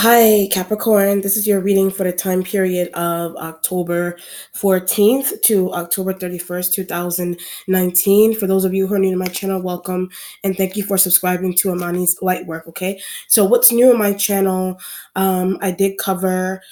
Hi, Capricorn. This is your reading for the time period of October 14th to October 31st, 2019. For those of you who are new to my channel, welcome and thank you for subscribing to Amani's Light Work, okay? So, what's new on my channel? I did cover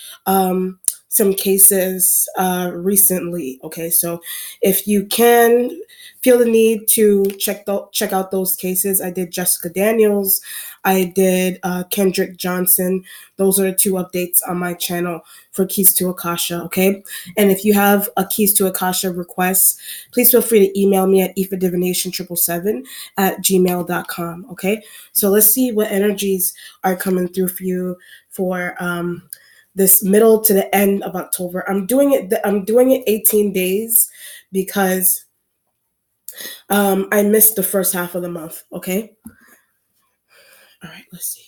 some cases recently, okay? So, if you can feel the need to check out those cases, I did Jessica Daniels, I did Kendrick Johnson. Those are the two updates on my channel for Keys to Akasha, okay? And if you have a Keys to Akasha request, please feel free to email me at ifadivination777@gmail.com, okay? So let's see what energies are coming through for you for this middle to the end of October. I'm doing it 18 days because I missed the first half of the month, okay? All right, let's see.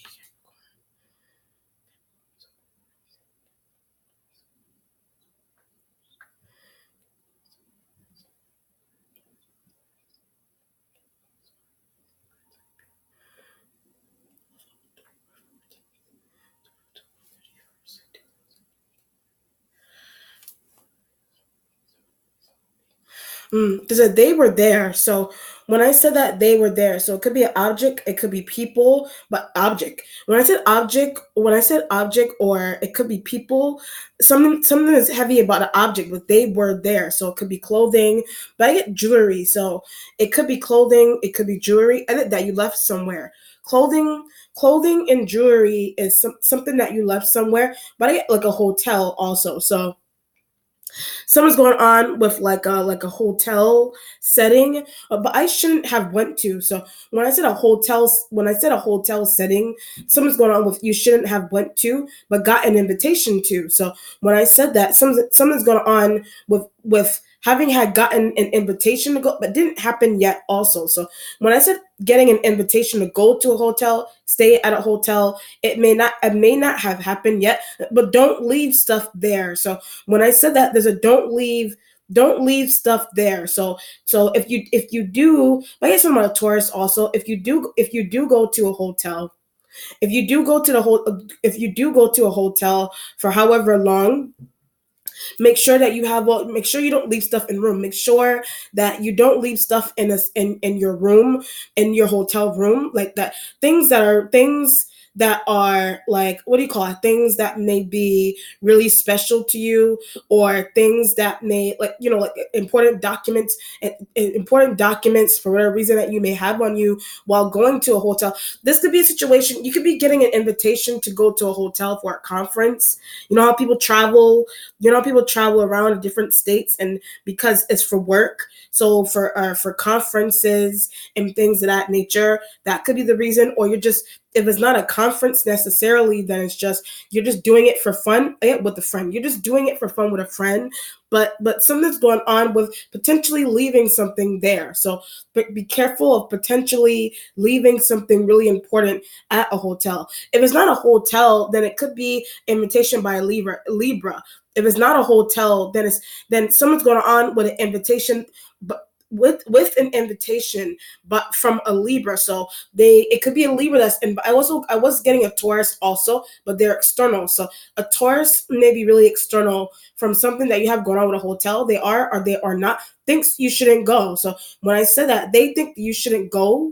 Because they were there. So when I said that they were there, so it could be an object, it could be people, but object. When I said object, or it could be people, something is heavy about an object, but they were there. So it could be clothing, but I get jewelry. So it could be clothing, it could be jewelry, and that you left somewhere. Clothing and jewelry is something that you left somewhere, but I get like a hotel also. So something's going on with like a hotel setting, but I shouldn't have went to. So when I said a hotel setting, something's going on with you shouldn't have went to, but got an invitation to. So when I said that, something's going on with having had gotten an invitation to go, but didn't happen yet also. So when I said getting an invitation to go to a hotel, stay at a hotel, it may not have happened yet, but don't leave stuff there. So when I said that, there's a don't leave stuff there. So if you do, I guess I'm a tourist also. If you do go to a hotel, if you do go to a hotel for however long, make sure you don't leave stuff in room. Make sure that you don't leave stuff in your room, in your hotel room, like that. Things that are like, what do you call it, things that may be really special to you, or things that may, like, like important documents for whatever reason that you may have on you while going to a hotel. This could be a situation, you could be getting an invitation to go to a hotel for a conference. You know how people travel around different states, and because it's for work, so for conferences and things of that nature, that could be the reason. Or if it's not a conference necessarily, then it's just you're just doing it for fun, with a friend. You're just doing it for fun with a friend, but something's going on with potentially leaving something there. So but be careful of potentially leaving something really important at a hotel. If it's not a hotel, then it could be invitation by a Libra. If it's not a hotel, then someone's going on with an invitation, but with an invitation, but from a Libra. So it could be a Libra that's in. I was getting a Taurus also, but they're external. So a Taurus may be really external from something that you have going on with a hotel. They are, or they are not, thinks you shouldn't go. So when I said that, they think you shouldn't go.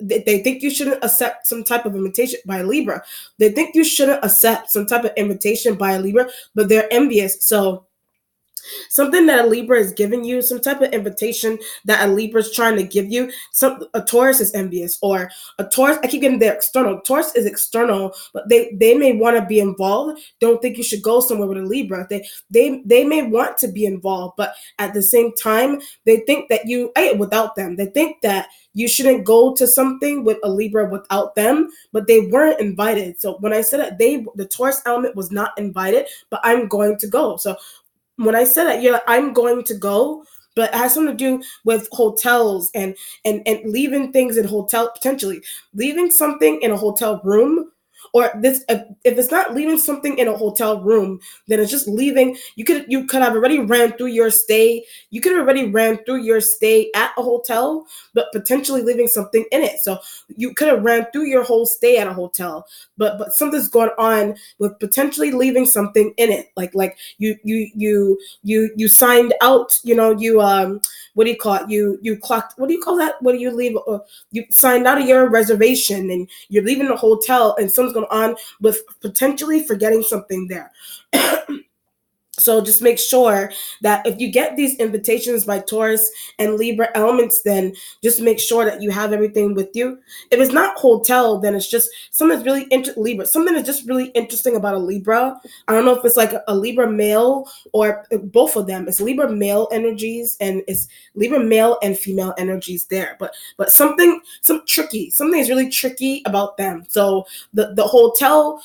They think you shouldn't accept some type of invitation by a Libra. They think you shouldn't accept some type of invitation by a Libra, but they're envious. So something that a Libra is giving you, some type of invitation that a Libra is trying to give you, a Taurus is envious, or a Taurus, I keep getting their external. Taurus is external, but they may want to be involved. Don't think you should go somewhere with a Libra. They may want to be involved, but at the same time, they think that without them. They think that you shouldn't go to something with a Libra without them, but they weren't invited. So when I said that, the Taurus element was not invited, but I'm going to go. So when I said that, I'm going to go, but it has something to do with hotels and leaving things in hotel, potentially leaving something in a hotel room, or this if it's not leaving something in a hotel room, then it's just leaving. You could have already ran through your stay. You could have already ran through your stay at a hotel, but potentially leaving something in it. So you could have ran through your whole stay at a hotel, but something's going on with potentially leaving something in it. Like you signed out. You what do you call it? You clocked. What do you call that? What do you leave? You signed out of your reservation and you're leaving the hotel, and something's going on with potentially forgetting something there. So just make sure that if you get these invitations by Taurus and Libra elements, then just make sure that you have everything with you. If it's not hotel, then it's just something that's really Libra. Something that's just really interesting about a Libra. I don't know if it's like a Libra male or both of them. It's Libra male energies and it's Libra male and female energies there. But something is really tricky about them. So the hotel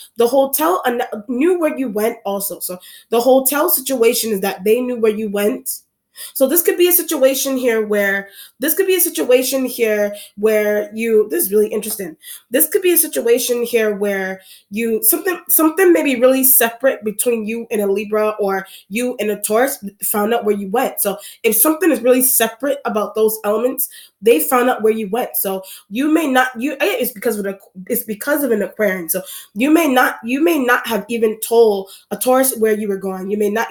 knew where you went also. So the hotel situation is that they knew where you went. So this could be a situation here where you this is really interesting. This could be a situation here where you something may be really separate between you and a Libra or you and a Taurus found out where you went. So if something is really separate about those elements, they found out where you went. So you may not it's because of an Aquarian. So you may not have even told a Taurus where you were going. You may not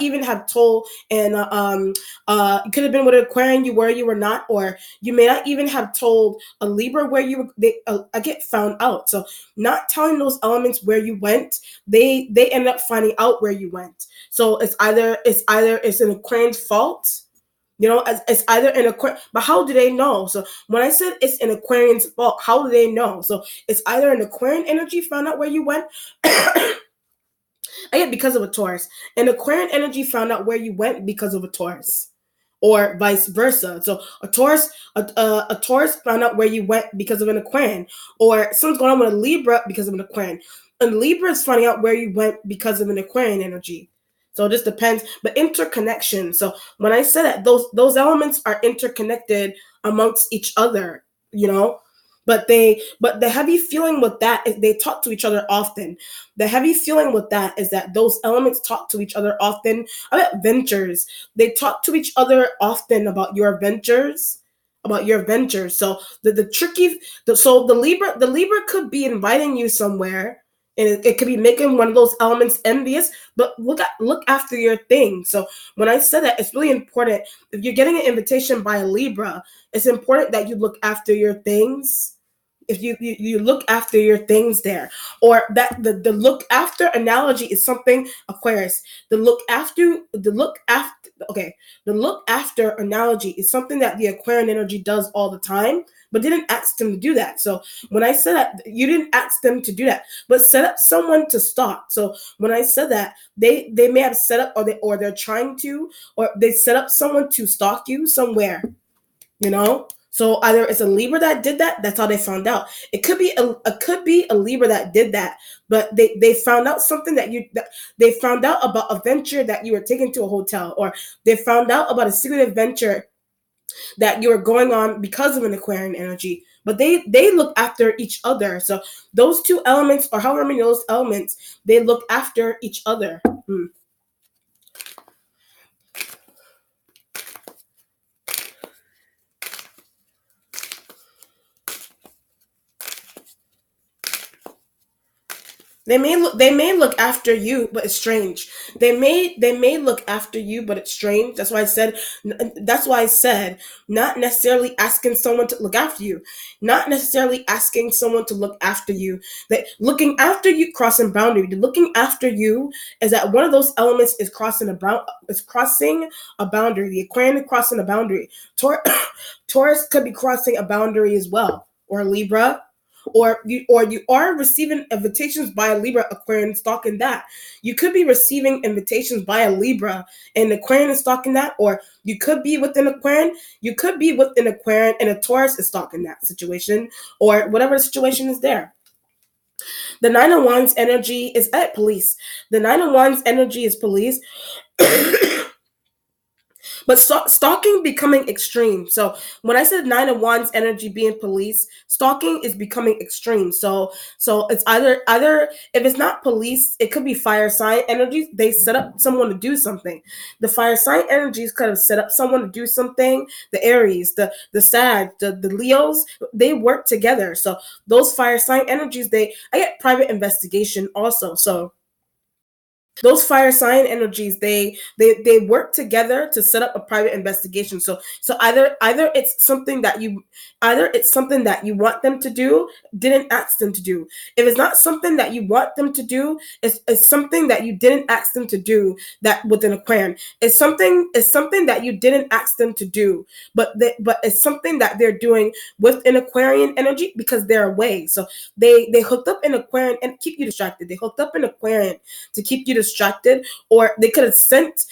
even have told and it could have been with an Aquarian you were not, or you may not even have told a Libra where you were. I get found out. So not telling those elements where you went, they end up finding out where you went. So it's an Aquarian's fault. It's either an Aquarian, but how do they know? So when I said it's an Aquarian's fault, how do they know? So it's either an Aquarian energy found out where you went. Again, because of a Taurus. An Aquarian energy found out where you went because of a Taurus, or vice versa. So a Taurus found out where you went because of an Aquarian, or something's going on with a Libra because of an Aquarian. And Libra is finding out where you went because of an Aquarian energy. So it just depends, but interconnection. So when I said that those elements are interconnected amongst each other, you know, but the heavy feeling with that is they talk to each other often. The heavy feeling with that is that those elements talk to each other often about ventures. They talk to each other often about your ventures. About your ventures. So the Libra could be inviting you somewhere, and it could be making one of those elements envious. But look after your thing. So when I said that, it's really important. If you're getting an invitation by a Libra, it's important that you look after your things. If you look after your things there, or that the look after analogy is something Aquarius. The look after analogy is something that the Aquarian energy does all the time, but didn't ask them to do that. So when I said that, you didn't ask them to do that, but set up someone to stalk. So when I said that, they may have set up, or they're trying to, or they set up someone to stalk you somewhere. So either it's a Libra that did that. That's how they found out. It could be a Libra that did that, but they found out something they found out about a venture that you were taken to a hotel, or they found out about a secret adventure that you were going on because of an Aquarian energy. But they look after each other. So those two elements, or however many of those elements, they look after each other. They may look after you, but it's strange. They may look after you, but it's strange. That's why I said not necessarily asking someone to look after you, not necessarily asking someone to look after you. That looking after you, crossing boundary. The looking after you is that one of those elements is crossing a boundary. The Aquarian is crossing a boundary. Taurus could be crossing a boundary as well, or Libra, or you are receiving invitations by a Libra, Aquarian stalking that. You could be receiving invitations by a Libra and Aquarian is stalking that, or you could be with an Aquarian. You could be with an Aquarian and a Taurus is stalking that situation, or whatever the situation is there. The Nine of Wands energy is at police. The Nine of Wands energy is police. But stalking becoming extreme. So when I said Nine of Wands energy being police, stalking is becoming extreme. So it's either if it's not police, it could be fire sign energies. They set up someone to do something. The fire sign energies could have set up someone to do something. The Aries, the Sag, the Leos, they work together. So those fire sign energies, I get private investigation also. So those fire sign energies, they work together to set up a private investigation. So either it's something that you want them to do, didn't ask them to do. If it's not something that you want them to do, it's something that you didn't ask them to do. That with an Aquarian, it's something that you didn't ask them to do, but it's something that they're doing with an Aquarian energy because they're away. So they hooked up an Aquarian and keep you distracted. They hooked up an Aquarian to keep you distracted, or they could have sent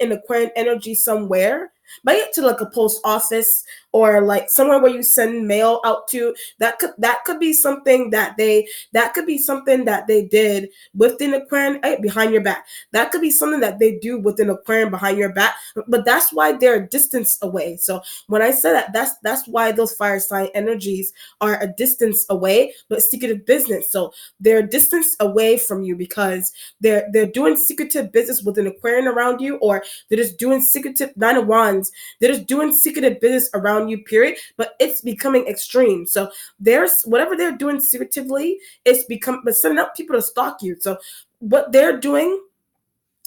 an Aquarian energy somewhere, maybe to like a post office or like somewhere where you send mail out to. That could be something that they did within Aquarian, behind your back. That could be something that they do within Aquarian behind your back, but that's why they're a distance away. So when I say that, that's why those fire sign energies are a distance away, but secretive business. So they're a distance away from you because they're doing secretive business with an Aquarian around you, or they're just doing secretive Nine of Wands. They're just doing secretive business around you, period. But it's becoming extreme. So there's whatever they're doing secretively, but setting up people to stalk you. So what they're doing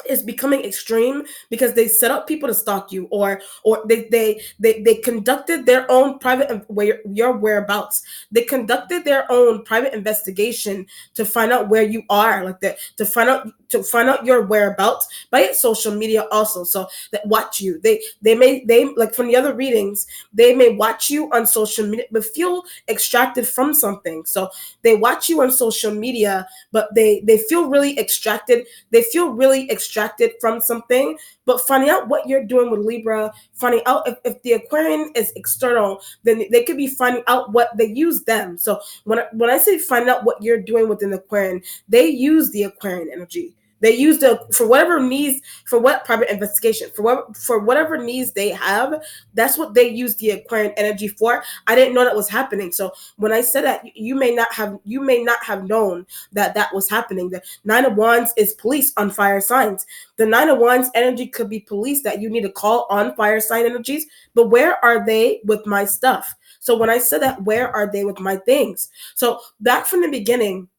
is becoming extreme because they set up people to stalk you, or they conducted their own private your whereabouts. They conducted their own private investigation to find out where you are, like that, to find out your whereabouts by social media also. So that watch you, they like from the other readings, they may watch you on social media but feel extracted from something. So they watch you on social media, but they feel really extracted. They feel really extracted from something. But finding out what you're doing with Libra, finding out if the Aquarian is external, then they could be finding out what they use them. So when I say find out what you're doing with an Aquarian, they use the Aquarian energy. They use for whatever needs, for what private investigation, for whatever needs they have. That's what they use the Aquarian energy for. I didn't know that was happening. So when I said that, you may not have known that was happening. The Nine of Wands is police on fire signs. The Nine of Wands energy could be police that you need to call on fire sign energies. But where are they with my stuff? So when I said that, where are they with my things? So back from the beginning,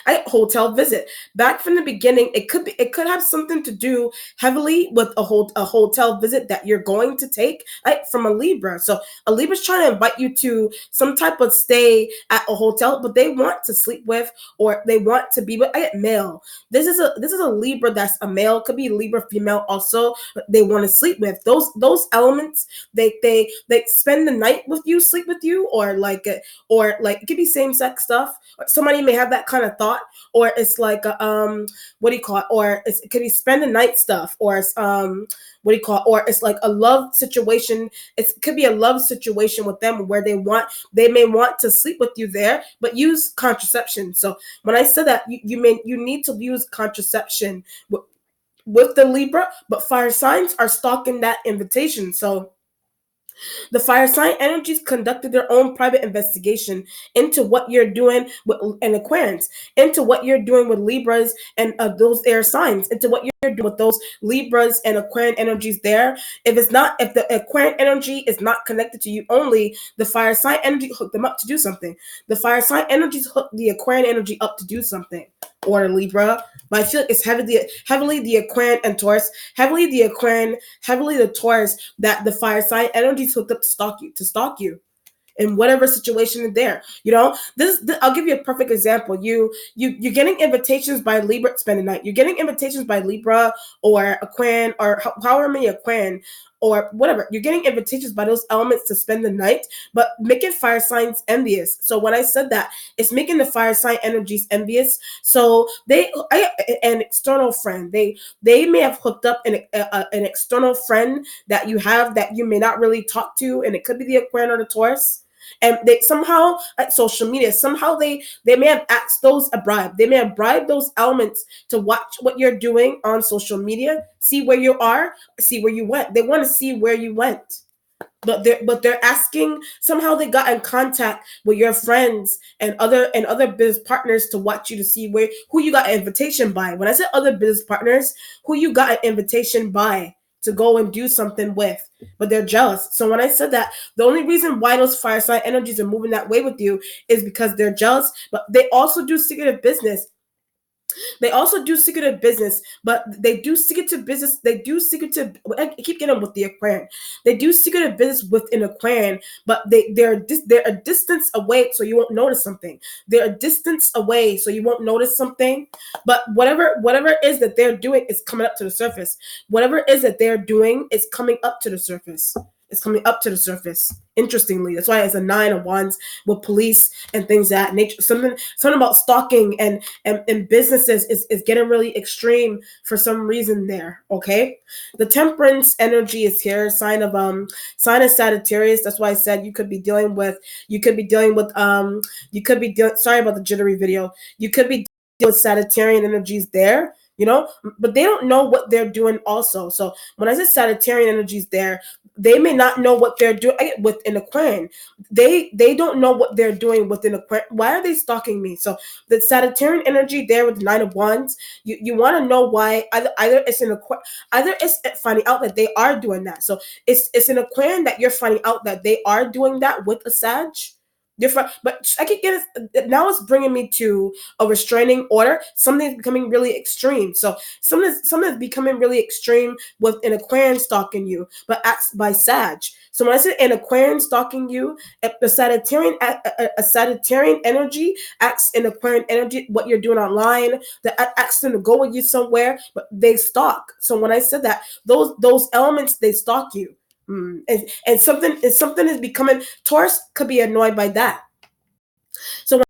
I hotel visit. Back from the beginning, it could have something to do heavily with a hotel visit that you're going to take, right, from a Libra. So a Libra's trying to invite you to some type of stay at a hotel, but they want to sleep with, or they want to be with. I get male. This is a Libra that's a male, could be Libra female also. But they want to sleep with those elements. They spend the night with you, sleep with you, or it could be same sex stuff. Somebody may have that kind of thought, or it's like what do you call it, or it could be spend the night stuff, or it's what do you call it, or it's like a love situation. It could be a love situation with them where they may want to sleep with you there, but use contraception. So when I said that, you need to use contraception with the Libra, but fire signs are stalking that invitation. So the fire sign energies conducted their own private investigation into what you're doing with an Aquarians, into what you're doing with Libras and those air signs, into what you're doing with those Libras and Aquarian energies there. If the Aquarian energy is not connected to you only, the fire sign energy hooked them up to do something. The fire sign energies hooked the Aquarian energy up to do something, or Libra. But I feel like it's heavily the Aquarian and Taurus, heavily the Aquarian, heavily the Taurus, that the fire sign energies hooked up to stalk you in whatever situation there. I'll give you a perfect example. You're getting invitations by Libra to spend the night. You're getting invitations by Libra or Aquarian, or however many Aquarian or whatever. You're getting invitations by those elements to spend the night, but making fire signs envious. So when I said that, it's making the fire sign energies envious. So an external friend, they may have hooked up an external friend that you have that you may not really talk to, and it could be the Aquarian or the Taurus. And they somehow at social media, somehow they may have asked those a bribe. They may have bribed those elements to watch what you're doing on social media, see where you are, see where you went. They want to see where you went. But they're asking, somehow they got in contact with your friends and other business partners to watch you, to see where who you got an invitation by. When I said other business partners, who you got an invitation by to go and do something with, but they're jealous. So when I said that, the only reason why those fire sign energies are moving that way with you is because they're jealous, but they also do secretive business. They also do secretive business, but they do secretive business. They do secretive. I keep getting with the Aquarian. They do secretive business with an Aquarian, but they're a distance away, so you won't notice something. They're a distance away, so you won't notice something. But whatever it is that they're doing is coming up to the surface. Whatever it is that they're doing is coming up to the surface. It's coming up to the surface. Interestingly, that's why it's a 9 of Wands with police and things of that nature. Something about stalking and businesses is getting really extreme for some reason there. Okay, the Temperance energy is here. Sign of Sagittarius. That's why I said you could be dealing with sorry about the jittery video. You could be dealing with Sagittarian energies there. But they don't know what they're doing also. So when I said Sagittarian energies there, they may not know what they're doing with an Aquarian. They don't know what they're doing with an Aquarian. Why are they stalking me? So the Sagittarian energy there with the 9 of Wands, you want to know why. Either it's an Aquarian, either it's finding out that they are doing that. So it's an Aquarian that you're finding out that they are doing that with a Sag. Different, but I could get it now. It's bringing me to a restraining order. Something's becoming really extreme. So something's becoming really extreme with an Aquarian stalking you, but acts by Sag. So when I say an Aquarian stalking you, a Sagittarian energy acts in Aquarian energy. What you're doing online, that acts them to go with you somewhere, but they stalk. So when I said that, those elements, they stalk you. And something is becoming. Taurus could be annoyed by that. So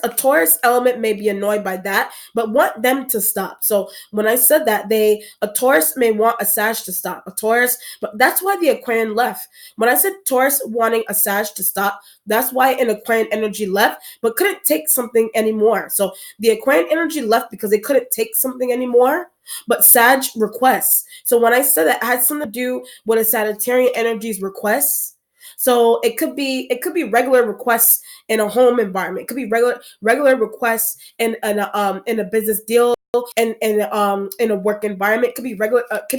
a Taurus element may be annoyed by that, but want them to stop. So when I said that, a Taurus may want a Sag to stop. A Taurus, but that's why the Aquarian left. When I said Taurus wanting a Sag to stop, that's why an Aquarian energy left, but couldn't take something anymore. So the Aquarian energy left because they couldn't take something anymore. But Sag requests. So when I said that, it had something to do with a Sagittarian energy's requests. So it could be regular requests in a home environment. It could be regular requests in a business deal and in a work environment. It could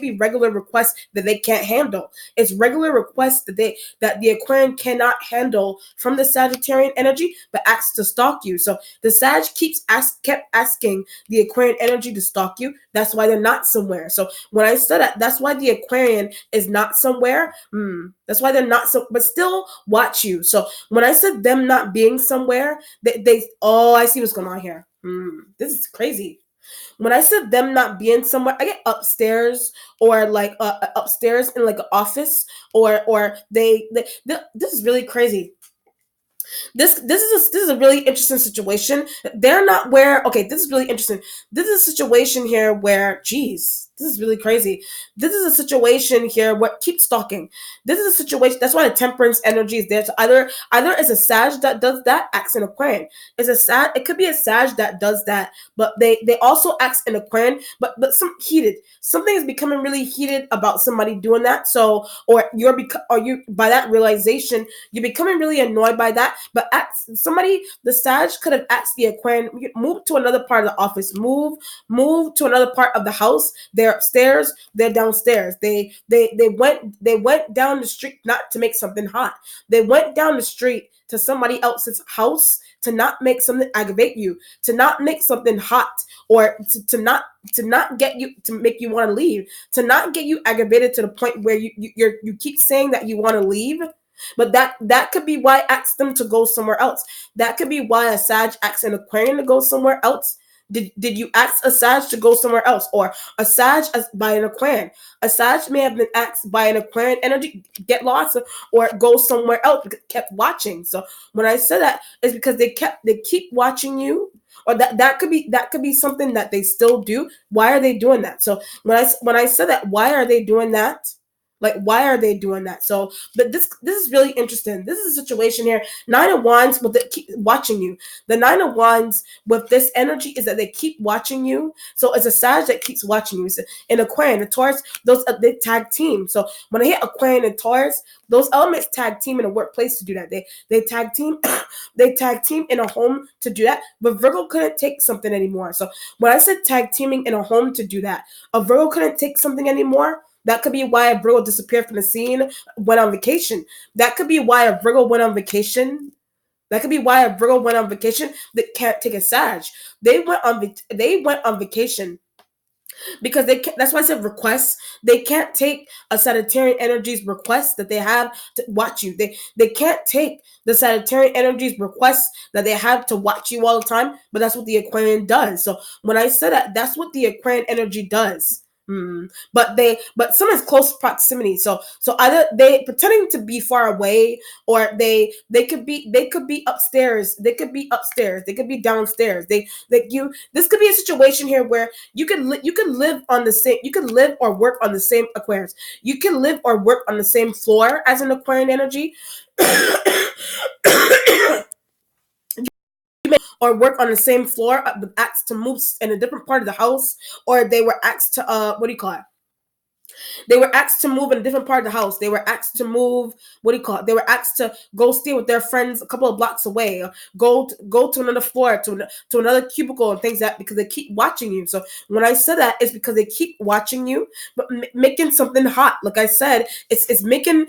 be regular requests that they can't handle. It's regular requests that the Aquarian cannot handle from the Sagittarian energy, but asks to stalk you. So the Sag kept asking the Aquarian energy to stalk you. That's why they're not somewhere. So when I said that's why the Aquarian is not somewhere. That's why they're not but still watch you. So when I said them not being somewhere, I see what's going on here. This is crazy. When I said them not being somewhere, I get upstairs or like upstairs in like an office or this is really crazy. This is a really interesting situation. They're not where. Okay, this is really interesting. This is a situation here where, geez, this is really crazy. This is a situation here where keep stalking. This is a situation. That's why the Temperance energy is there. So either it's a Sag that does that, acts in Aquarian. It's a Sag. It could be a Sag that does that, but they also acts in Aquarian. But some heated. Something is becoming really heated about somebody doing that. So or you by that realization, you're becoming really annoyed by that. But the Sag could have asked the Aquarian, move to another part of the office, move to another part of the house. They're upstairs, they're downstairs. They went down the street not to make something hot. They went down the street to somebody else's house to not make something aggravate you, to not make something hot, or to not get you to make you want to leave, to not get you aggravated to the point where you keep saying that you want to leave. But that could be why I asked them to go somewhere else. That could be why a Sag asks an Aquarian to go somewhere else. Did you ask a Sag to go somewhere else, or a Sag by an Aquarian? A Sag may have been asked by an Aquarian energy get lost or go somewhere else. Kept watching. So when I said that, it's because they keep watching you, or that could be something that they still do. Why are they doing that? So when I said that, why are they doing that? Like, why are they doing that? So, but this is really interesting. This is a situation here. Nine of Wands with keep watching you. The Nine of Wands with this energy is that they keep watching you. So it's a Sag that keeps watching you. It's in Aquarian, the Taurus, those they tag team. So when I hit Aquarian and Taurus, those elements tag team in a workplace to do that. They tag team, they tag team in a home to do that. But Virgo couldn't take something anymore. So when I said tag teaming in a home to do that, a Virgo couldn't take something anymore. That could be why a Virgo disappeared from the scene, went on vacation. That could be why a Virgo went on vacation. That could be why a Virgo went on vacation that can't take a Sag. They went on vacation because they can't, that's why I said requests. They can't take a Sagittarian energies request that they have to watch you. They can't take the Sagittarian energies requests that they have to watch you all the time, but that's what the Aquarian does. So when I said that, that's what the Aquarian energy does. But some is close proximity. So either they pretending to be far away, or they could be upstairs. They could be upstairs. They could be downstairs. This could be a situation here where you could live on the same. You could live or work on the same Aquarius. You can live or work on the same floor as an Aquarian energy. Or work on the same floor, asked to move in a different part of the house, or they were asked to what do you call it? They were asked to move in a different part of the house. They were asked to move. What do you call it? They were asked to go stay with their friends a couple of blocks away. Or go to another floor, to another cubicle, and things that because they keep watching you. So when I said that, it's because they keep watching you, but making something hot. Like I said, it's making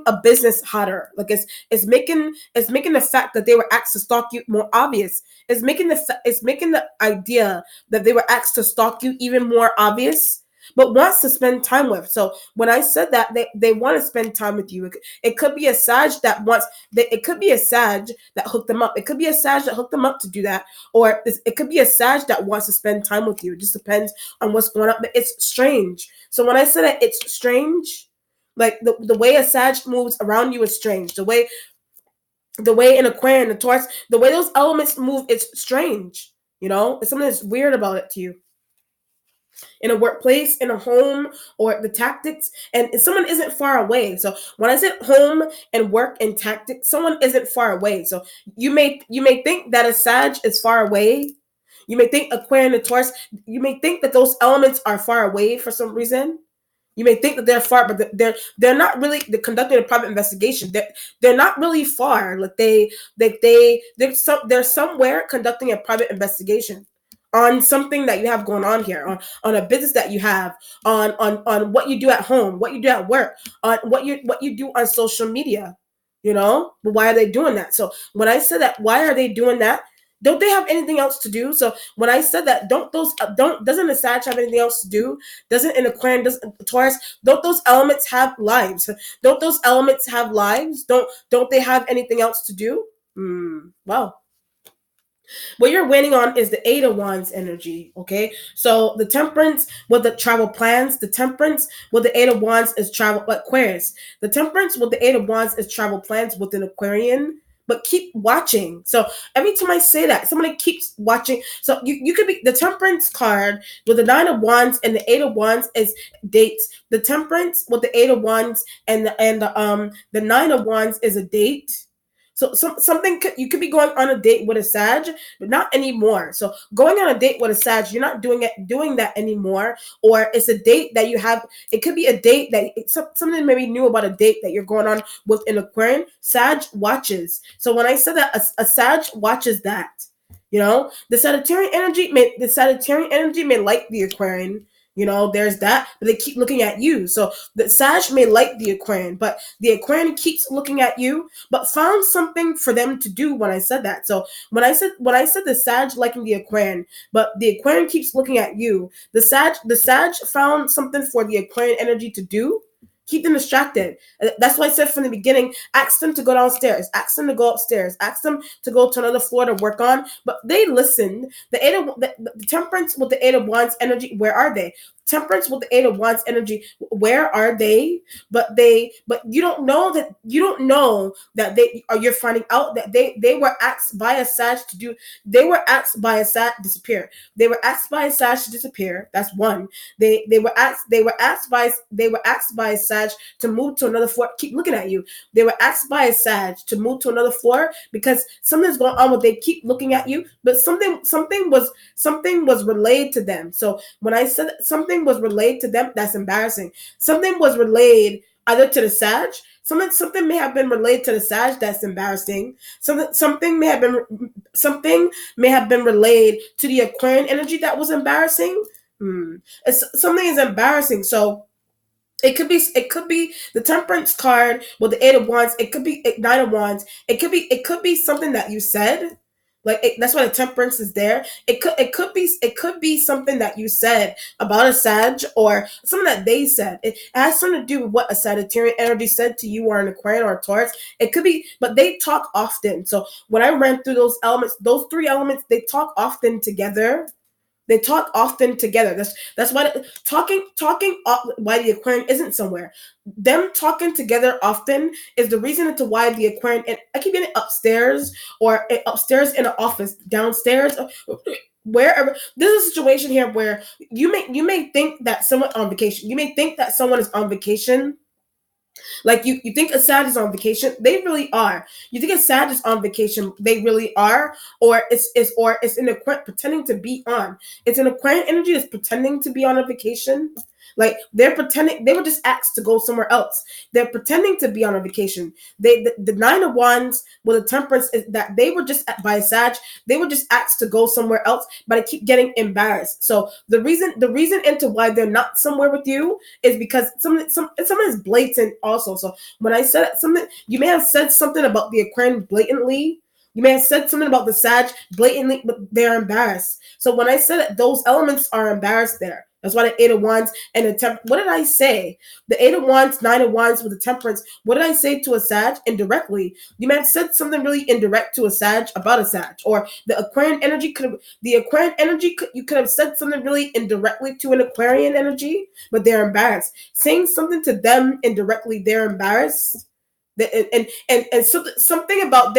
a business hotter. Like it's making the fact that they were asked to stalk you more obvious. It's making the idea that they were asked to stalk you even more obvious, but wants to spend time with. So when I said that, they want to spend time with you. It could be a Sag that wants. It could be a Sag that hooked them up. It could be a Sag that hooked them up to do that, or it could be a Sag that wants to spend time with you. It just depends on what's going on. But it's strange. So when I said that, it's strange. Like the way a Sag moves around you is strange. The way in Aquarian, the Taurus, the way those elements move, it's strange. It's something that's weird about it to you. In a workplace, in a home, or the tactics, and someone isn't far away. So when I said home and work and tactics, someone isn't far away. So you may think that a Sag is far away. You may think Aquarian and Taurus. You may think that those elements are far away for some reason. You may think that they're far, but they're not really. They're conducting a private investigation. They're not really far. Like they're somewhere conducting a private investigation on something that you have going on here, on a business that you have, on what you do at home, what you do at work, on what you do on social media. But why are they doing that? So when I said that, why are they doing that? Don't they have anything else to do? So when I said that, doesn't the Sag have anything else to do? Doesn't an Aquarian, doesn't Taurus, don't those elements have lives? Don't those elements have lives? Don't they have anything else to do? Well, what you're waiting on is the Eight of Wands energy, okay? So the Temperance with the travel plans, the Temperance with the Eight of Wands is travel Aquarius. The Temperance with the Eight of Wands is travel plans with an Aquarian. But keep watching. So every time I say that, somebody keeps watching. So you could be the Temperance card with the Nine of Wands and the Eight of Wands is dates. The Temperance with the Eight of Wands and the Nine of Wands is a date. So you could be going on a date with a Sag, but not anymore. So going on a date with a Sag, you're not doing that anymore. Or it's a date that you have. It could be a date that something maybe new about a date that you're going on with an Aquarian. Sag watches. So when I said that, a Sag watches that. The Sagittarian energy may like the Aquarian. There's that, but they keep looking at you. So the Sag may like the Aquarian, but the Aquarian keeps looking at you, but found something for them to do when I said that. So when I said the Sag liking the Aquarian, but the Aquarian keeps looking at you, the Sag found something for the Aquarian energy to do. Keep them distracted. That's why I said from the beginning, ask them to go downstairs, ask them to go upstairs, ask them to go to another floor to work on. But they listened. The Temperance with the Eight of Wands energy, where are they? Temperance with the Eight of Wands energy. Where are they? But you don't know that they are. You're finding out that they were asked by a Sag to do. They were asked by a Sag to disappear. They were asked by a Sag to disappear. That's one. They were asked by a Sag to move to another floor. Keep looking at you. They were asked by a Sag to move to another floor because something's going on. With they keep looking at you, but something was relayed to them. So when I said something was relayed to them, that's embarrassing. Something was relayed either to the Sag. Something may have been relayed to the Sag. That's embarrassing. Something may have been relayed to the Aquarian energy. That was embarrassing. Something is embarrassing. So it could be the Temperance card with the Eight of Wands. It could be Nine of Wands. It could be something that you said. That's why the Temperance is there. It could be something that you said about a Sag or something that they said. It has something to do with what a Sagittarian energy said to you or an Aquarian or a Taurus. It could be, but they talk often. So when I ran through those elements, those three elements, they talk often together. They talk often together. That's why why the Aquarian isn't somewhere. Them talking together often is the reason into why the Aquarian, and I keep getting upstairs or upstairs in an office, downstairs, wherever. This is a situation here where you may think that someone on vacation. You may think that someone is on vacation. Like you think a Sag is on vacation, they really are. You think a Sag is on vacation, they really are, or it's an Aquarian pretending to be on. It's an Aquarian energy that's pretending to be on a vacation. Like they're pretending they were just asked to go somewhere else. They're pretending to be on a vacation. The Nine of Wands with a Temperance is that they were just by a Sag. They were just asked to go somewhere else, but I keep getting embarrassed. So the reason into why they're not somewhere with you is because something is blatant also. So when I said something, you may have said something about the Aquarian blatantly. You may have said something about the Sag blatantly, but they're embarrassed. So when I said that those elements are embarrassed there. That's why the Eight of Wands and the what did I say? The Eight of Wands, Nine of Wands with the Temperance. What did I say to a Sag indirectly? You may have said something really indirect to a Sag about a Sag. Or the Aquarian energy you could have said something really indirectly to an Aquarian energy, but they're embarrassed. Saying something to them indirectly, they're embarrassed. And something about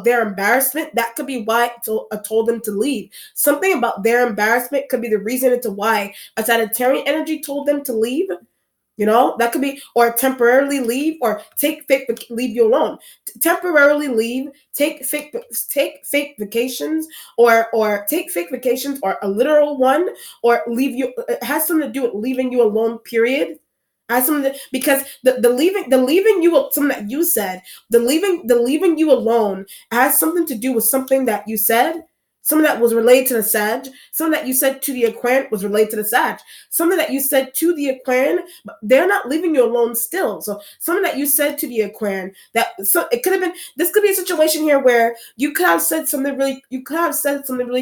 their embarrassment, that could be why I told them to leave. Something about their embarrassment could be the reason into why a Sagittarian energy told them to leave. That could be, or temporarily leave, or leave you alone. Temporarily leave, take fake vacations, or take fake vacations, or a literal one, or leave you. It has something to do with leaving you alone. Period. As something because the leaving you, something that you said, the leaving you alone has something to do with something that you said, something that was related to the Sag, something that you said to the Aquarian was related to the Sag, something that you said to the Aquarian, but they're not leaving you alone still. So something that you said to the Aquarian, it could have been, this could be a situation here where you could have said something really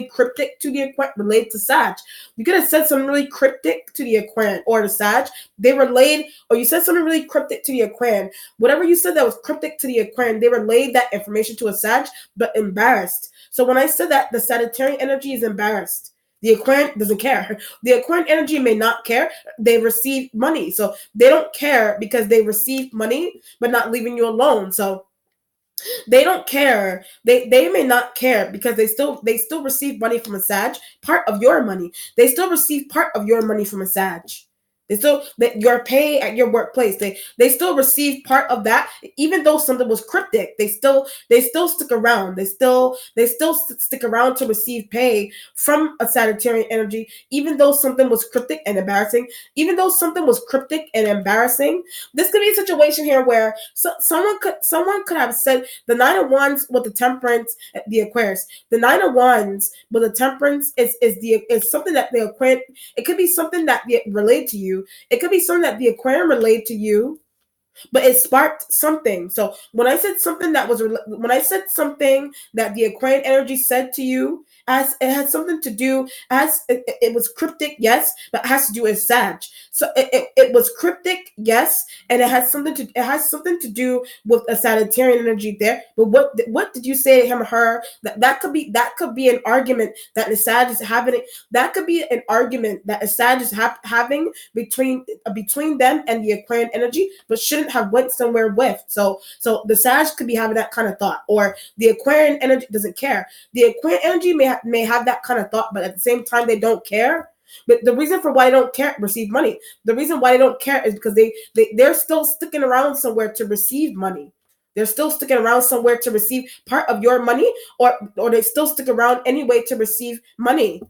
cryptic to the Aquarian related to Sag. You could have said something really cryptic to the Aquarian or the Sag. They relayed, or you said something really cryptic to the Aquarian. Whatever you said that was cryptic to the Aquarian, they relayed that information to a Sag, but embarrassed. So when I said that, the Sagittarian energy is embarrassed. The Aquarian doesn't care. The Aquarian energy may not care. They receive money. So they don't care because they received money, but not leaving you alone. So they don't care. They may not care because they still receive money from a Sag, part of your money. They still receive part of your money from a Sag. They still that your pay at your workplace. They still receive part of that, even though something was cryptic. They still stick around. They still stick around to receive pay from a Sagittarian energy, even though something was cryptic and embarrassing. Even though something was cryptic and embarrassing, this could be a situation here where someone could have said the Nine of Wands with the Temperance, the Aquarius. The Nine of Wands with the Temperance is something that the Aquarius. It could be something that relate to you. It could be something that the Aquarian relayed to you. but it sparked something. So when I said something that the Aquarian energy said to you, as it had something to do, as it was cryptic, yes, but it has to do with Sag. So it was cryptic, yes, and it has something to do with a Sagittarian energy there. But what did you say to him or her? That could be an argument that the Sag is having. That could be an argument that a Sag is having between them and the Aquarian energy, but shouldn't have went somewhere with. So the Sag could be having that kind of thought, or the Aquarian energy doesn't care. The Aquarian energy may have that kind of thought, but at the same time they don't care. But the reason for why they don't care receive money. The reason why they don't care is because they're still sticking around somewhere to receive money. They're still sticking around somewhere to receive part of your money, or they still stick around anyway to receive money.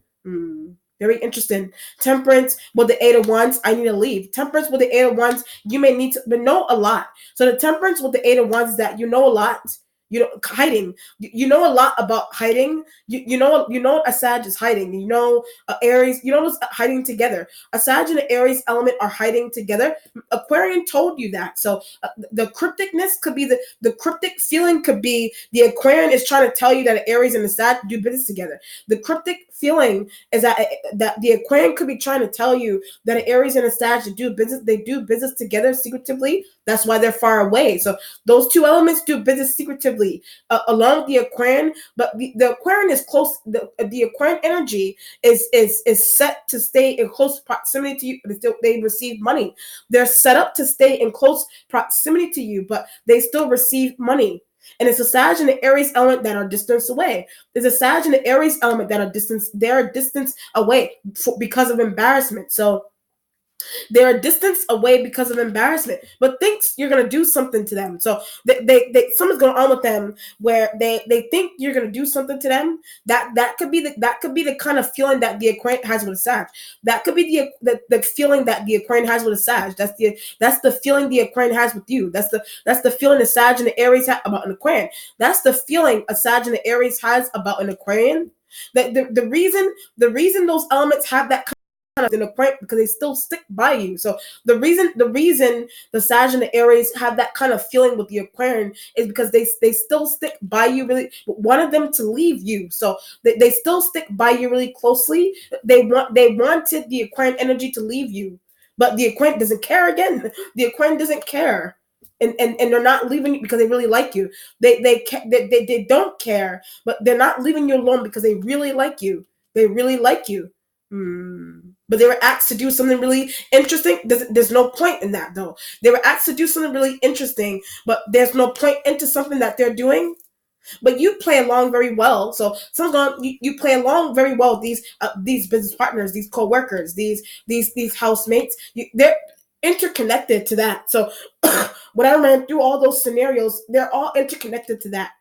Very interesting. Temperance with the Eight of Wands, I need to leave. Temperance with the Eight of Wands, you may need to know a lot. So the Temperance with the Eight of Wands is that you know a lot. You know, hiding. You know a lot about hiding. You know a Sag is hiding. You know Aries. You know those hiding together. A Sag and an Aries element are hiding together. Aquarian told you that. So the crypticness could be the cryptic feeling could be the Aquarian is trying to tell you that an Aries and a Sag do business together. The cryptic feeling is that the Aquarian could be trying to tell you that an Aries and a Sag do business together secretively. That's why they're far away. So those two elements do business secretively along with the Aquarian, but the Aquarian is close. The Aquarian energy is set to stay in close proximity to you. They receive money. They're set up to stay in close proximity to you, but they still receive money. And it's a Sag and the Aries element that are distance away. There's a Sag and the Aries element that are distance. They're distance away because of embarrassment. So they're a distance away because of embarrassment, but thinks you're gonna do something to them. So something's going on with them where they think you're gonna do something to them. That could be the kind of feeling that the Aquarian has with a Sag. That could be the feeling that the Aquarian has with a Sag. That's the feeling the Aquarian has with you. That's the feeling the Sag and the Aries have about an Aquarian. That's the feeling a Sag and the Aries has about an Aquarian. The reason those elements have that in a point because they still stick by you. So the reason the Sag and the Aries have that kind of feeling with the Aquarian is because they still stick by you really, wanted them to leave you. So they still stick by you really closely. They wanted the Aquarian energy to leave you, but the Aquarian doesn't care. Again, the Aquarian doesn't care. And they're not leaving you because they really like you. They don't care, but they're not leaving you alone because they really like you. They really like you. But they were asked to do something really interesting. There's no point in that, though. They were asked to do something really interesting, but there's no point into something that they're doing. But you play along very well. So sometimes you play along very well with these business partners, these co-workers, these housemates. They're interconnected to that. So when I ran through all those scenarios, they're all interconnected to that.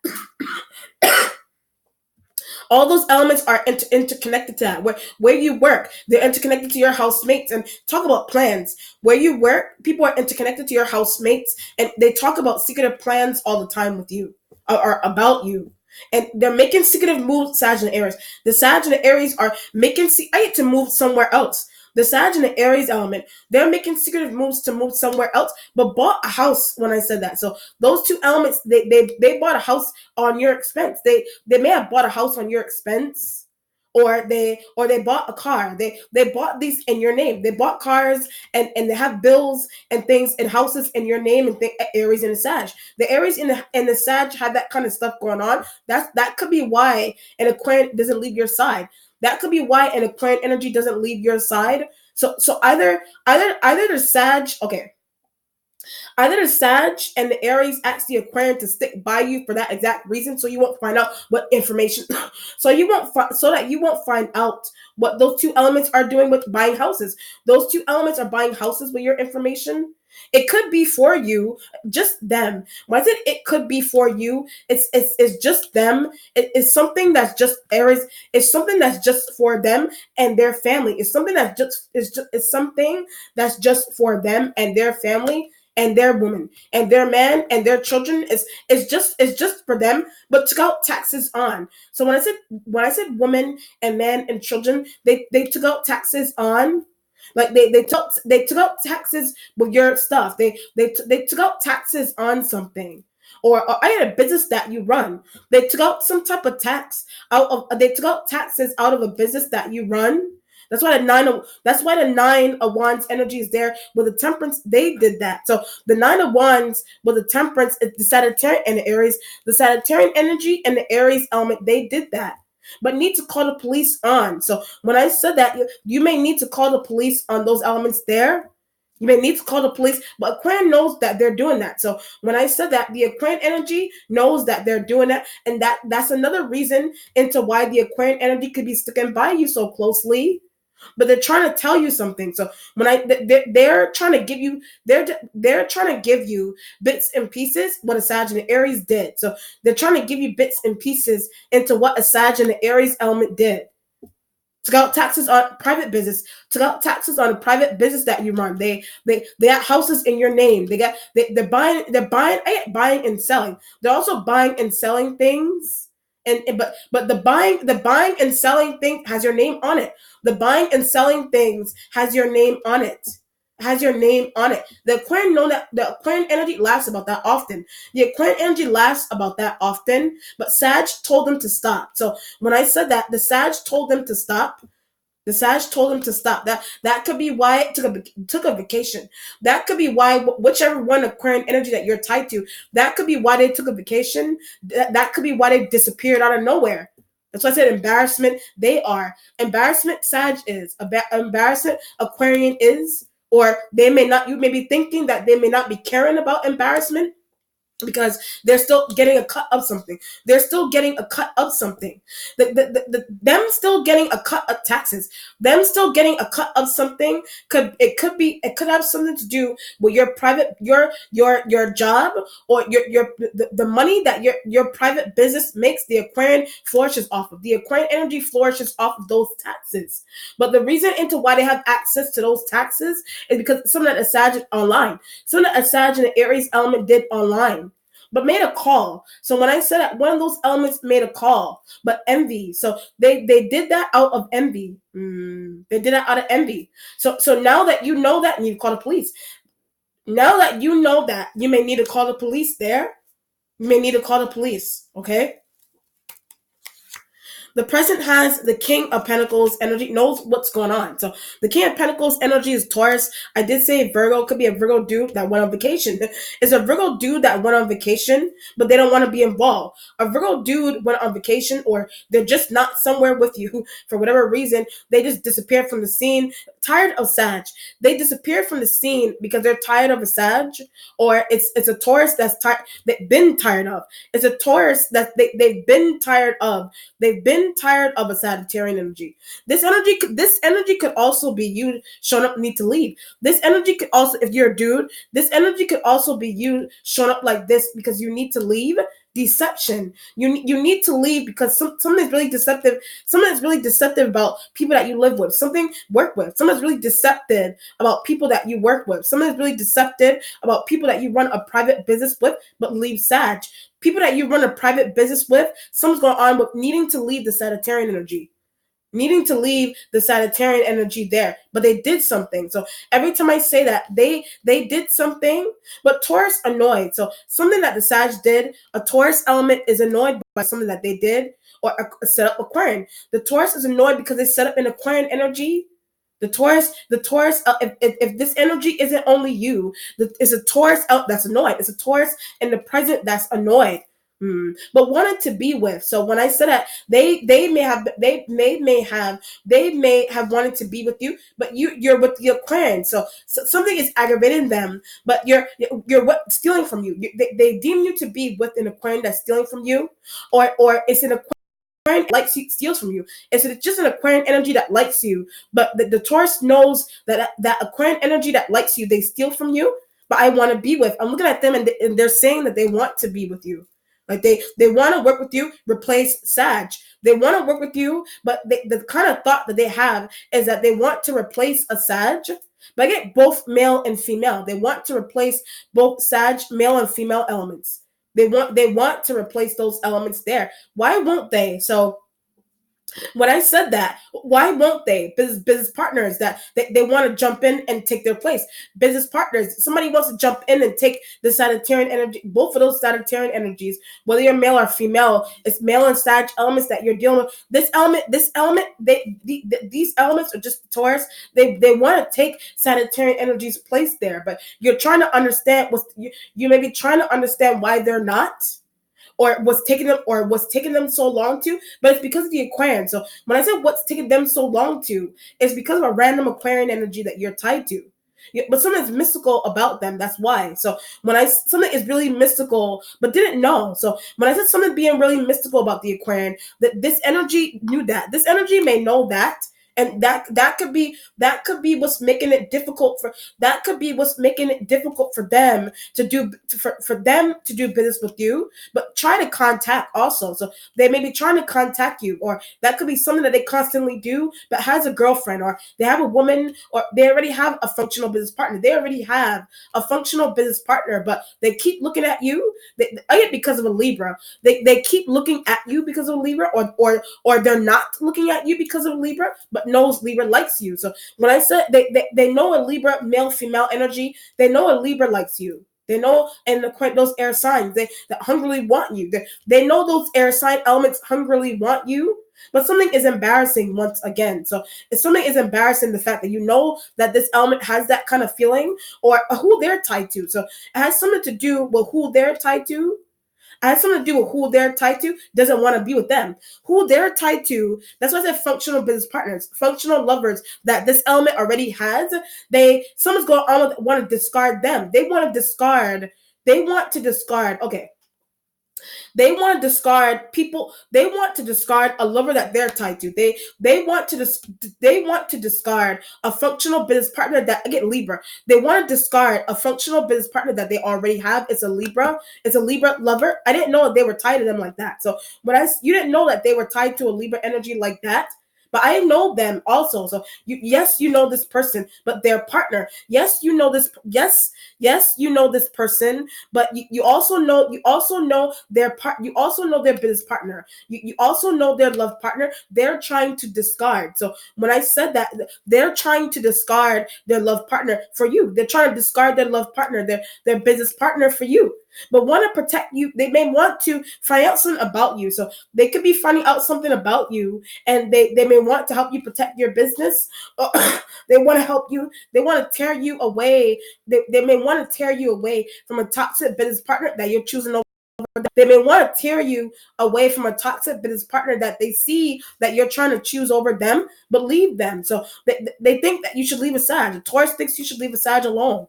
All those elements are interconnected to that. Where you work, they're interconnected to your housemates. And talk about plans. Where you work, people are interconnected to your housemates, and they talk about secretive plans all the time with you, or about you. And they're making secretive moves, Sag and Aries. The Sag and the Aries are making. I get to move somewhere else. The Sag and the Aries element, they're making secretive moves to move somewhere else, but bought a house when I said that. So those two elements, they bought a house on your expense. They may have bought a house on your expense, or they bought a car. They bought these in your name. They bought cars and they have bills and things and houses in your name, and Aries and the Sag. The Aries and the Sag have that kind of stuff going on. That could be why an Aquarian doesn't leave your side. That could be why an Aquarian energy doesn't leave your side. So either the Sag, okay. Either the Sag and the Aries ask the Aquarian to stick by you for that exact reason, so you won't find out what information, so that you won't find out what those two elements are doing with buying houses. Those two elements are buying houses with your information. It could be for you, just them. When I said it could be for you, it's just them. It's something that's just Aries. It's something that's just for them and their family. It's something that's it's something that's just for them and their family and their woman and their man and their children. It's just for them, but took out taxes on. So when I said woman and man and children, they took out taxes on. Like they took out taxes with your stuff. They took out taxes on something. Or I had a business that you run. They took out some type of tax out of. They took out taxes out of a business that you run. That's why the nine of wands energy is there with the temperance. They did that. So the nine of wands with the temperance, the Sagittarian and the Aries, the Sagittarian energy and the Aries element, they did that. But need to call the police on. So when I said that, you may need to call the police on those elements there. You may need to call the police, but Aquarian knows that they're doing that. So when I said that, the Aquarian energy knows that they're doing that, and that's another reason into why the Aquarian energy could be sticking by you so closely. But they're trying to tell you something. So when they're trying to give you they're trying to give you bits and pieces what a Sag and the Aries did. So they're trying to give you bits and pieces into what a Sag and the Aries element did. Took out taxes on private business. Took out taxes on a private business that you run. They got houses in your name. They're buying and selling. They're also buying and selling things. But the buying and selling thing has your name on it. The buying and selling things has your name on it. Has your name on it. The Aquarian know that the Aquarian energy laughs about that often. The Aquarian energy laughs about that often, but Sag told them to stop. So when I said that, the Sag told them to stop. The Sag told him to stop. That could be why it took a vacation. That could be why whichever one Aquarian energy that you're tied to, that could be why they took a vacation. That could be why they disappeared out of nowhere. That's why I said embarrassment. They are embarrassment. Sag is embarrassment. Aquarian is, or they may not. You may be thinking that they may not be caring about embarrassment, because they're still getting a cut of something. They're still getting a cut of something. Them still getting a cut of taxes. Them still getting a cut of something. It could have something to do with your private your job, or the money that your private business makes. The Aquarian flourishes off of. The Aquarian energy flourishes off of those taxes. But the reason into why they have access to those taxes is because something that a Sag online. Something that a Sag and the Aries element did online, but made a call. So when I said that, one of those elements made a call, but envy. So they did that out of envy. They did that out of envy. So now that you know that, you need to call the police. Now that you know that, you may need to call the police there. You may need to call the police, okay? The present has the King of Pentacles energy, knows what's going on. So the King of Pentacles energy is Taurus. I did say Virgo. Could be a Virgo dude that went on vacation. It's a Virgo dude that went on vacation, but they don't want to be involved. A Virgo dude went on vacation, or they're just not somewhere with you for whatever reason. They just disappeared from the scene. Tired of Sag. They disappeared from the scene because they're tired of a Sag, or it's a Taurus that's tired. They've been tired of. It's a Taurus that they've been tired of. They've been tired of a Sagittarian energy. This energy could also be you showing up need to leave. This energy could also, if you're a dude, this energy could also be you showing up like this because you need to leave. Deception. You need to leave because something's really deceptive. Something that's really deceptive about people that you live with. Something work with. Something's really deceptive about people that you work with. Something's really deceptive about people that you run a private business with, but leave Sag. People that you run a private business with, something's going on with needing to leave the Sagittarian energy. Needing to leave the Sagittarian energy there, but they did something. So every time I say that, they did something, but Taurus annoyed. So something that the Sag did, a Taurus element is annoyed by something that they did, or set up Aquarian. The Taurus is annoyed because they set up an Aquarian energy. The Taurus, if this energy isn't only you, it's a Taurus out that's annoyed. It's a Taurus in the present that's annoyed. But wanted to be with. So when I said that, they may have wanted to be with you, but you're with the Aquarian. So something is aggravating them, but you're what stealing from you. They deem you to be with an Aquarian that's stealing from you, or it's an Aquarian likes you, steals from you. It's just an Aquarian energy that likes you, but the Taurus knows that Aquarian energy that likes you, they steal from you. But I want to be with. I'm looking at them, and they're saying that they want to be with you. Like they want to work with you, replace Sag. They want to work with you, but the kind of thought that they have is that they want to replace a Sag. But I get both male and female. They want to replace both Sag, male and female elements. They want to replace those elements there. Why won't they? So When I said that, why won't they? Business partners that they want to jump in and take their place. Business partners, somebody wants to jump in and take the Sagittarian energy, both of those Sagittarian energies, whether you're male or female, it's male and Sag elements that you're dealing with. This element, these elements are just Taurus. They want to take Sagittarian energies place there, but you're trying to understand you may be trying to understand why they're not, or what's taking them so long to, but it's because of the Aquarian. So when I said what's taking them so long to, it's because of a random Aquarian energy that you're tied to. But something's mystical about them. That's why. So when I something is really mystical, but didn't know. So when I said something being really mystical about the Aquarian, that this energy knew that. This energy may know that, and that could be what's making it difficult for that could be what's making it difficult for them to do for them to do business with you, but try to contact also. So they may be trying to contact you, or that could be something that they constantly do, but has a girlfriend, or they have a woman, or they already have a functional business partner. They already have a functional business partner, but they keep looking at you. Because of a Libra. They keep looking at you because of a Libra, or they're not looking at you because of a Libra, but knows Libra likes you. So when I said they know a Libra male female energy, they know a Libra likes you. They know, and those air signs that hungrily want you. They know those air sign elements hungrily want you. But something is embarrassing once again. So if something is embarrassing, the fact that you know that this element has that kind of feeling, or who they're tied to. So it has something to do with who they're tied to. It has something to do with who they're tied to, doesn't want to be with them. Who they're tied to, that's why I said functional business partners, functional lovers that this element already has. Someone's going on with want to discard them. They want to discard. Okay, they want to discard people. They want to discard a lover that they're tied to. They want to discard a functional business partner that, again, Libra. They want to discard a functional business partner that they already have. It's a Libra. It's a Libra lover. I didn't know they were tied to them like that. So you didn't know that they were tied to a Libra energy like that. But I know them also. So yes, you know this person, but their partner. Yes, you know this. Yes, you know this person, but you also know their part. You also know their business partner. You also know their love partner. They're trying to discard. So when I said that, they're trying to discard their love partner for you. They're trying to discard their love partner, their business partner for you, but want to protect you. They may want to find out something about you. So they could be finding out something about you, and they may want to help you protect your business. Or they want to help you. They want to tear you away. They may want to tear you away from a toxic business partner that you're choosing over. They may want to tear you away from a toxic business partner that they see that you're trying to choose over them, but leave them. So they think that you should leave a Sag. Taurus thinks you should leave a Sag alone.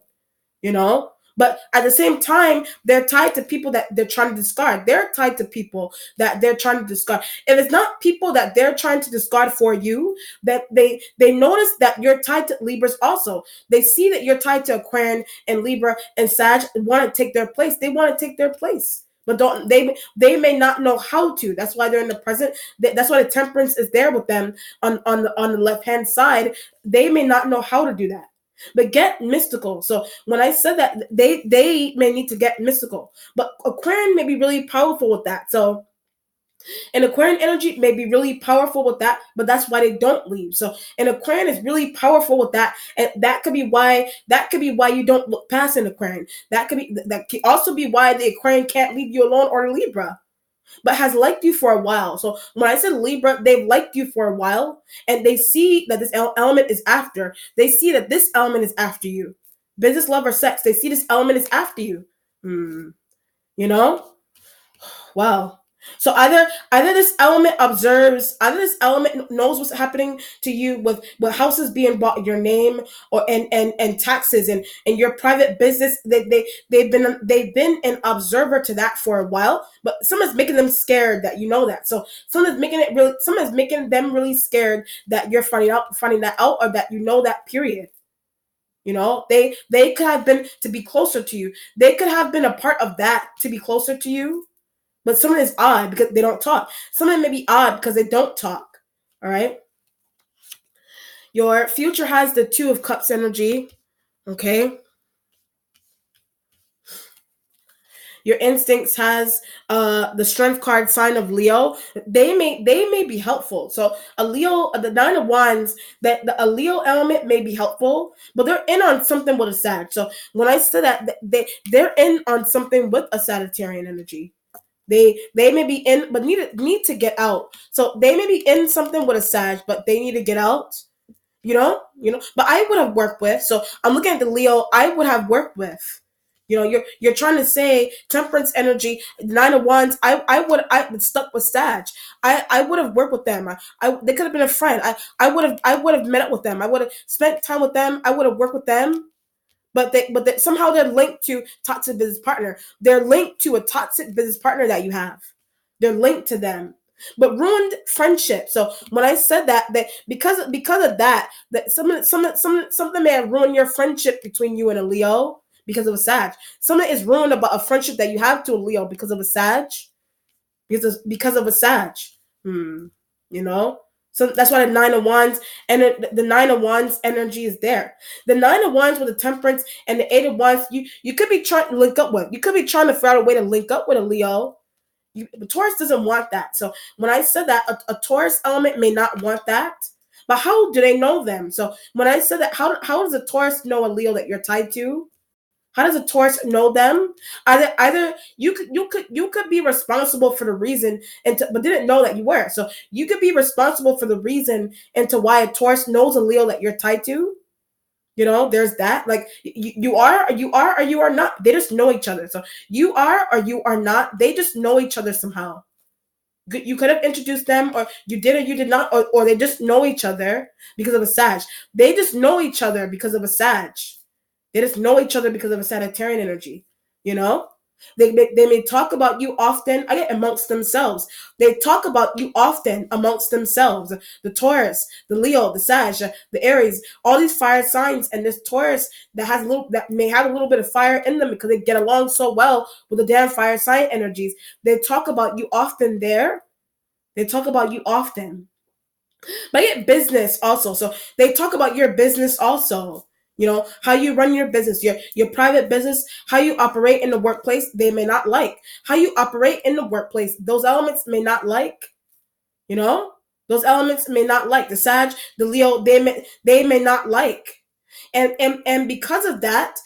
You know, but at the same time, they're tied to people that they're trying to discard. They're tied to people that they're trying to discard. If it's not people that they're trying to discard for you, that they notice that you're tied to Libras also. They see that you're tied to Aquarian and Libra and Sag, want to take their place. They want to take their place. But don't they may not know how to. That's why they're in the present. That's why the temperance is there with them on the left hand side. They may not know how to do that. But get mystical. So when I said that, they may need to get mystical. But Aquarian may be really powerful with that. So an Aquarian energy may be really powerful with that, but that's why they don't leave. So an Aquarian is really powerful with that, and that could be why you don't look past an Aquarian. That could also be why the Aquarian can't leave you alone, or Libra, but has liked you for a while. So when I said Libra, they've liked you for a while, and they see that this element is after. They see that this element is after you. Business, love, or sex. They see this element is after you. You know? Wow. So either this element observes, either this element knows what's happening to you with houses being bought in your name, or and taxes and your private business. They've been an observer to that for a while, but someone's making them scared that you know that. So someone's making them really scared that you're finding that out, or that you know that, period. You know, they could have been to be closer to you. They could have been a part of that to be closer to you. But someone is odd because they don't talk. Someone may be odd because they don't talk. All right. Your future has the Two of Cups energy. Okay. your instincts has the strength card sign of Leo. They may be helpful. So a Leo, the 9 of Wands, that a Leo element may be helpful, but they're in on something with a Sag. So when I say that, they're in on something with a Sagittarian energy. They may be in, but need to get out. So they may be in something with a Sag, but they need to get out. But I would have worked with. So I'm looking at the Leo I would have worked with. You're trying to say temperance energy, 9 of Wands. I stuck with Sag. I would have worked with them. They could have been a friend. I would have met up with them. I would have spent time with them. I would have worked with them. But somehow they're linked to toxic business partner. They're linked to a toxic business partner that you have. They're linked to them. But ruined friendship. So when I said that because of that something may have ruined your friendship between you and a Leo because of a Sag. Something is ruined about a friendship that you have to a Leo because of a Sag. Because of a Sag. Hmm. You know? So that's why the 9 of Wands and the 9 of Wands energy is there. The 9 of Wands with the temperance and the 8 of Wands, you could be trying to link up with. You could be trying to figure out a way to link up with a Leo. The Taurus doesn't want that. So when I said that, a Taurus element may not want that. But how do they know them? So when I said that, how does a Taurus know a Leo that you're tied to? How does a Taurus know them? Either you could be responsible for the reason but didn't know that you were. So you could be responsible for the reason into why a Taurus knows a Leo that you're tied to. There's that. Like you are, or you are not. They just know each other. So you are, or you are not. They just know each other somehow. You could have introduced them, or you did, or you did not, or they just know each other because of a Sag. They just know each other because of a Sag. They just know each other because of a Sagittarian energy. You know, they may talk about you often. Amongst themselves. They talk about you often amongst themselves. The Taurus, the Leo, the Sag, the Aries, all these fire signs, and this Taurus that may have a little bit of fire in them because they get along so well with the damn fire sign energies. They talk about you often there. They talk about you often. But business also. So they talk about your business also. How you run your business, your private business, how you operate in the workplace, they may not like. How you operate in the workplace, those elements may not like. Those elements may not like. The Sag, the Leo, they may not like. And because of that,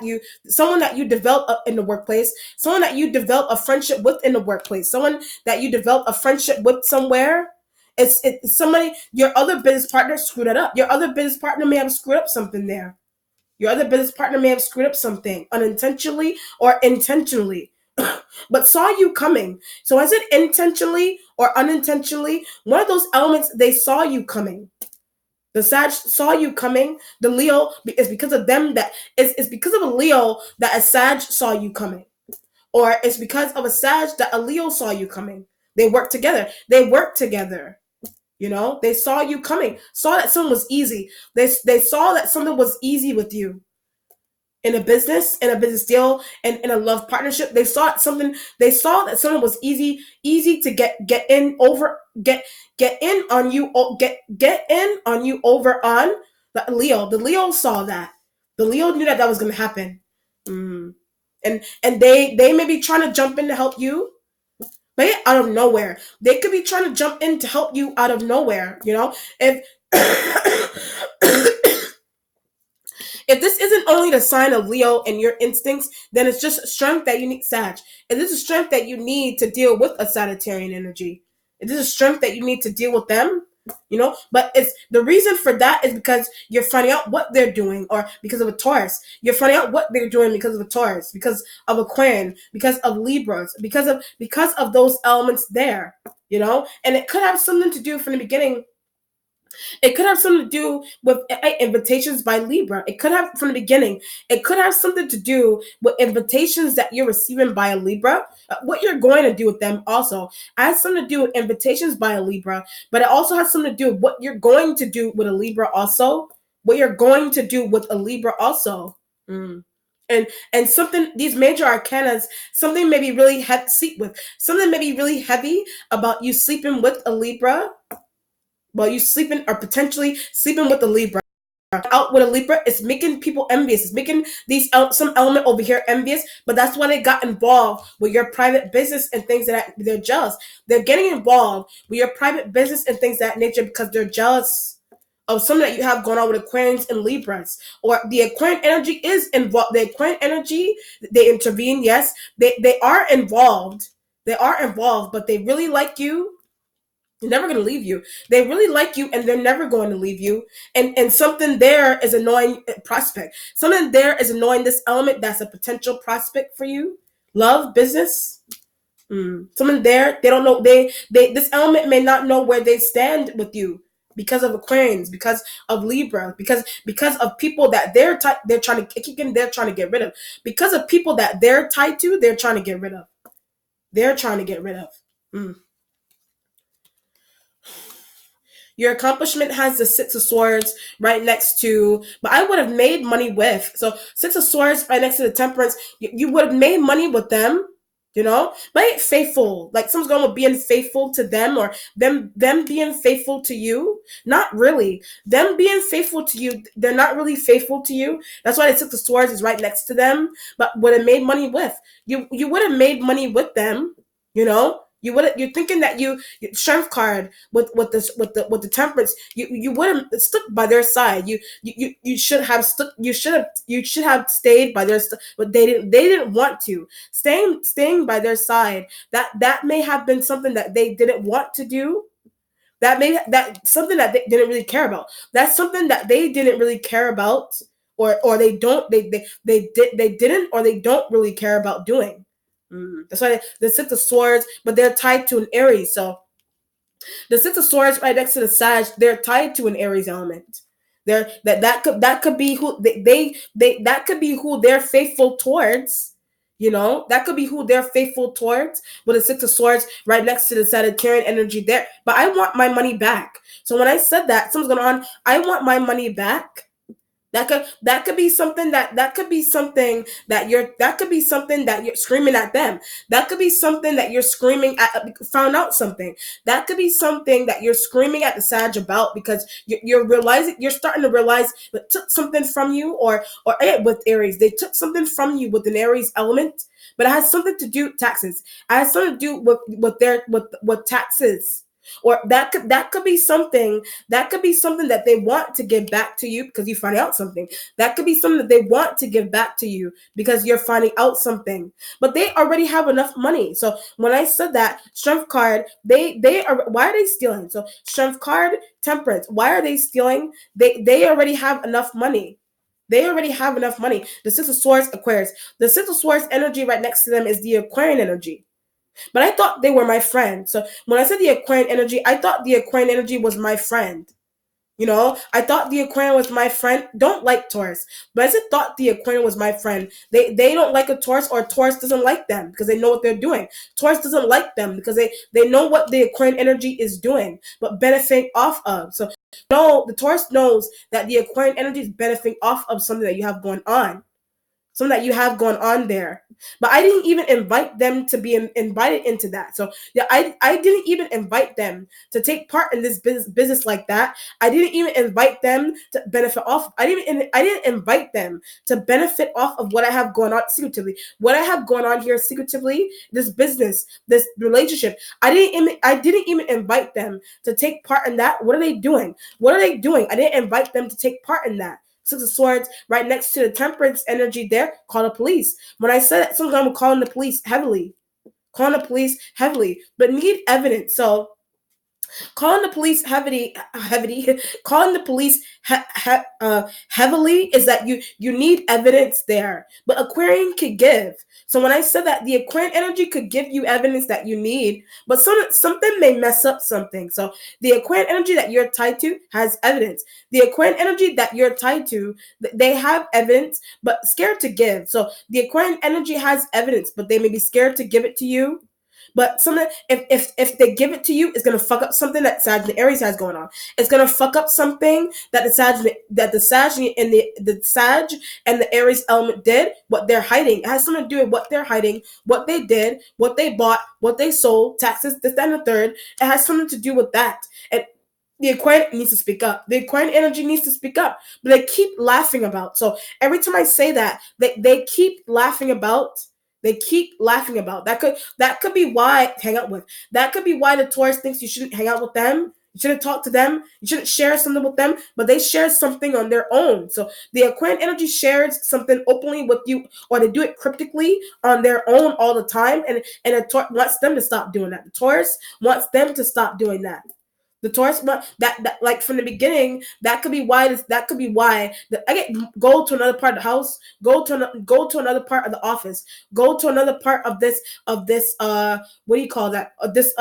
you someone that you develop in the workplace, someone that you develop a friendship with in the workplace, someone that you develop a friendship with somewhere, it's somebody, your other business partner screwed it up. Your other business partner may have screwed up something there. Your other business partner may have screwed up something unintentionally or intentionally, but saw you coming. So is it intentionally or unintentionally? One of those elements, they saw you coming. The Sag saw you coming. The Leo is because of them that it's because of a Leo that a Sag saw you coming, or it's because of a Sag that a Leo saw you coming. They work together. They saw you coming. Saw that something was easy. They saw that something was easy with you in a business deal, and in a love partnership. They saw that something was easy to get in over get in on you get in on you over on the Leo saw that. The Leo knew that was going to happen. And they may be trying to jump in to help you, but out of nowhere. They could be trying to jump in to help you out of nowhere. If If this isn't only the sign of Leo and your instincts, then it's just strength that you need, Sag. And this is strength that you need to deal with a Sagittarian energy. And this is strength that you need to deal with them. But it's the reason for that is because you're finding out what they're doing, or because of a Taurus. You're finding out what they're doing because of a Taurus, because of Aquarian, because of Libras, because of those elements there. And it could have something to do from the beginning. It could have something to do with invitations by Libra. It could have from the beginning. It could have something to do with invitations that you're receiving by a Libra. What you're going to do with them also has something to do with invitations by a Libra, but it also has something to do with what you're going to do with a Libra also. What you're going to do with a Libra also. And something, these major arcanas, something may be really sleep with. Something may be really heavy about you sleeping with a Libra. Well, you sleeping or potentially sleeping with a Libra. out with a Libra, it's making people envious. It's making these some element over here envious. But that's why they got involved with your private business and things that they're jealous. They're getting involved with your private business and things of that nature because they're jealous of something that you have going on with Aquarians and Libras. Or the Aquarian energy is involved. The Aquarian energy, they intervene. Yes, they are involved. They are involved, but they really like you. They're never going to leave you. They really like you, and they're never going to leave you. And something there is annoying prospect. Something there is annoying this element that's a potential prospect for you. Love, business. Someone there, they don't know. They this element may not know where they stand with you because of Aquarians, because of Libra, because of people that they're trying to keep in. They're trying to get rid of because of people that they're tied to. They're trying to get rid of. They're trying to get rid of. Mm. Your accomplishment has the Six of Swords right next to, but I would have made money with. So Six of Swords right next to the Temperance, you would have made money with them, but ain't faithful. Like someone's going with being faithful to them or them being faithful to you. Not really. Them being faithful to you, they're not really faithful to you. That's why the Six of Swords is right next to them, but would have made money with. You would have made money with them, you're thinking that strength card with the Temperance, you would have stuck by their side. You should have stuck. You should have stayed by their but they didn't want to. Staying by their side, that may have been something that they didn't want to do. That something that they didn't really care about. That's something that they didn't really care about, or they didn't, or they don't really care about doing. That's why the Six of Swords, but they're tied to an Aries. So the Six of Swords right next to the Sag, they're tied to an Aries element. That could be who they that could be who they're faithful towards. That could be who they're faithful towards with the Six of Swords right next to the Sagittarian energy there. But I want my money back. So when I said that, something's going on. I want my money back. That could be something that could be something that you're screaming at them. That could be something that you're screaming at. Found out something. That could be something that you're screaming at the Sag about because you're starting to realize that took something from you, or with Aries, they took something from you with an Aries element, but it has something to do with taxes. It has something to do with taxes. Or that could be something that they want to give back to you because you find out something. That could be something that they want to give back to you because you're finding out something. But they already have enough money. So when I said that strength card, they are, why are they stealing? So strength card, Temperance, why are they stealing? They already have enough money. They already have enough money. The Six of Swords, Aquarius. The Six of Swords energy right next to them is the Aquarian energy. But I thought they were my friend. So when I said the Aquarian energy, I thought the Aquarian energy was my friend. I thought the Aquarian was my friend. Don't like Taurus. But I said thought the Aquarian was my friend. They don't like a Taurus, or Taurus doesn't like them because they know what they're doing. Taurus doesn't like them because they know what the Aquarian energy is doing, but benefiting off of. So no, the Taurus knows that the Aquarian energy is benefiting off of something that you have going on. Something that you have going on there. But I didn't even invite them to be invited into that. So yeah, I didn't even invite them to take part in this business like that. I didn't even invite them to benefit off. I didn't invite them to benefit off of what I have going on secretively. What I have going on here secretively, this business, this relationship. I didn't even invite them to take part in that. What are they doing? What are they doing? I didn't invite them to take part in that. Six of Swords right next to the Temperance energy there. Call the police. When I said that, sometimes I'm calling the police heavily. But need evidence. So calling the police heavily calling the police heavily is that you need evidence there. But Aquarian could give. So when I said that, the Aquarian energy could give you evidence that you need, but something may mess up something. So the Aquarian energy that you're tied to has evidence. The Aquarian energy that you're tied to, they have evidence but scared to give. So the Aquarian energy has evidence, but they may be scared to give it to you. But something, if they give it to you, it's gonna fuck up something that Sag and Aries has going on. It's gonna fuck up something that the Sag and the Sag and the Aries element did. What they're hiding, it has something to do with what they're hiding, what they did, what they bought, what they sold, taxes, this, that, and the third. It has something to do with that. And The Aquarian needs to speak up. The Aquarian energy needs to speak up. But they keep laughing about. So every time I say that, they keep laughing about. They keep laughing about. That could be why hang out with. That could be why the Taurus thinks you shouldn't hang out with them. You shouldn't talk to them. You shouldn't share something with them. But they share something on their own. So the Aquarian energy shares something openly with you, or they do it cryptically on their own all the time. And the Taurus wants them to stop doing that. The Taurus wants them to stop doing that. The Taurus, that like from the beginning, that could be why that could be why I get go to another part of the house, go to another part of the office, go to another part of this what do you call that, this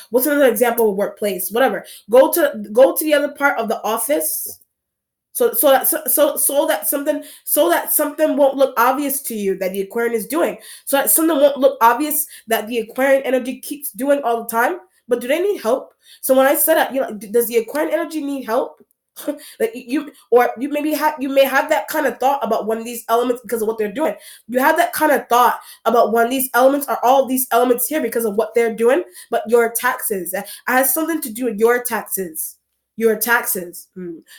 what's another example of workplace, whatever, go to the other part of the office, so that something won't look obvious to you that the Aquarian is doing, so that something won't look obvious that the Aquarian energy keeps doing all the time. But do they need help? So when I said that, does the Aquarian energy need help? Like you may have that kind of thought about one of these elements because of what they're doing. You have that kind of thought about one of these elements, or all of these elements here, because of what they're doing. But your taxes, it has something to do with your taxes. Your taxes,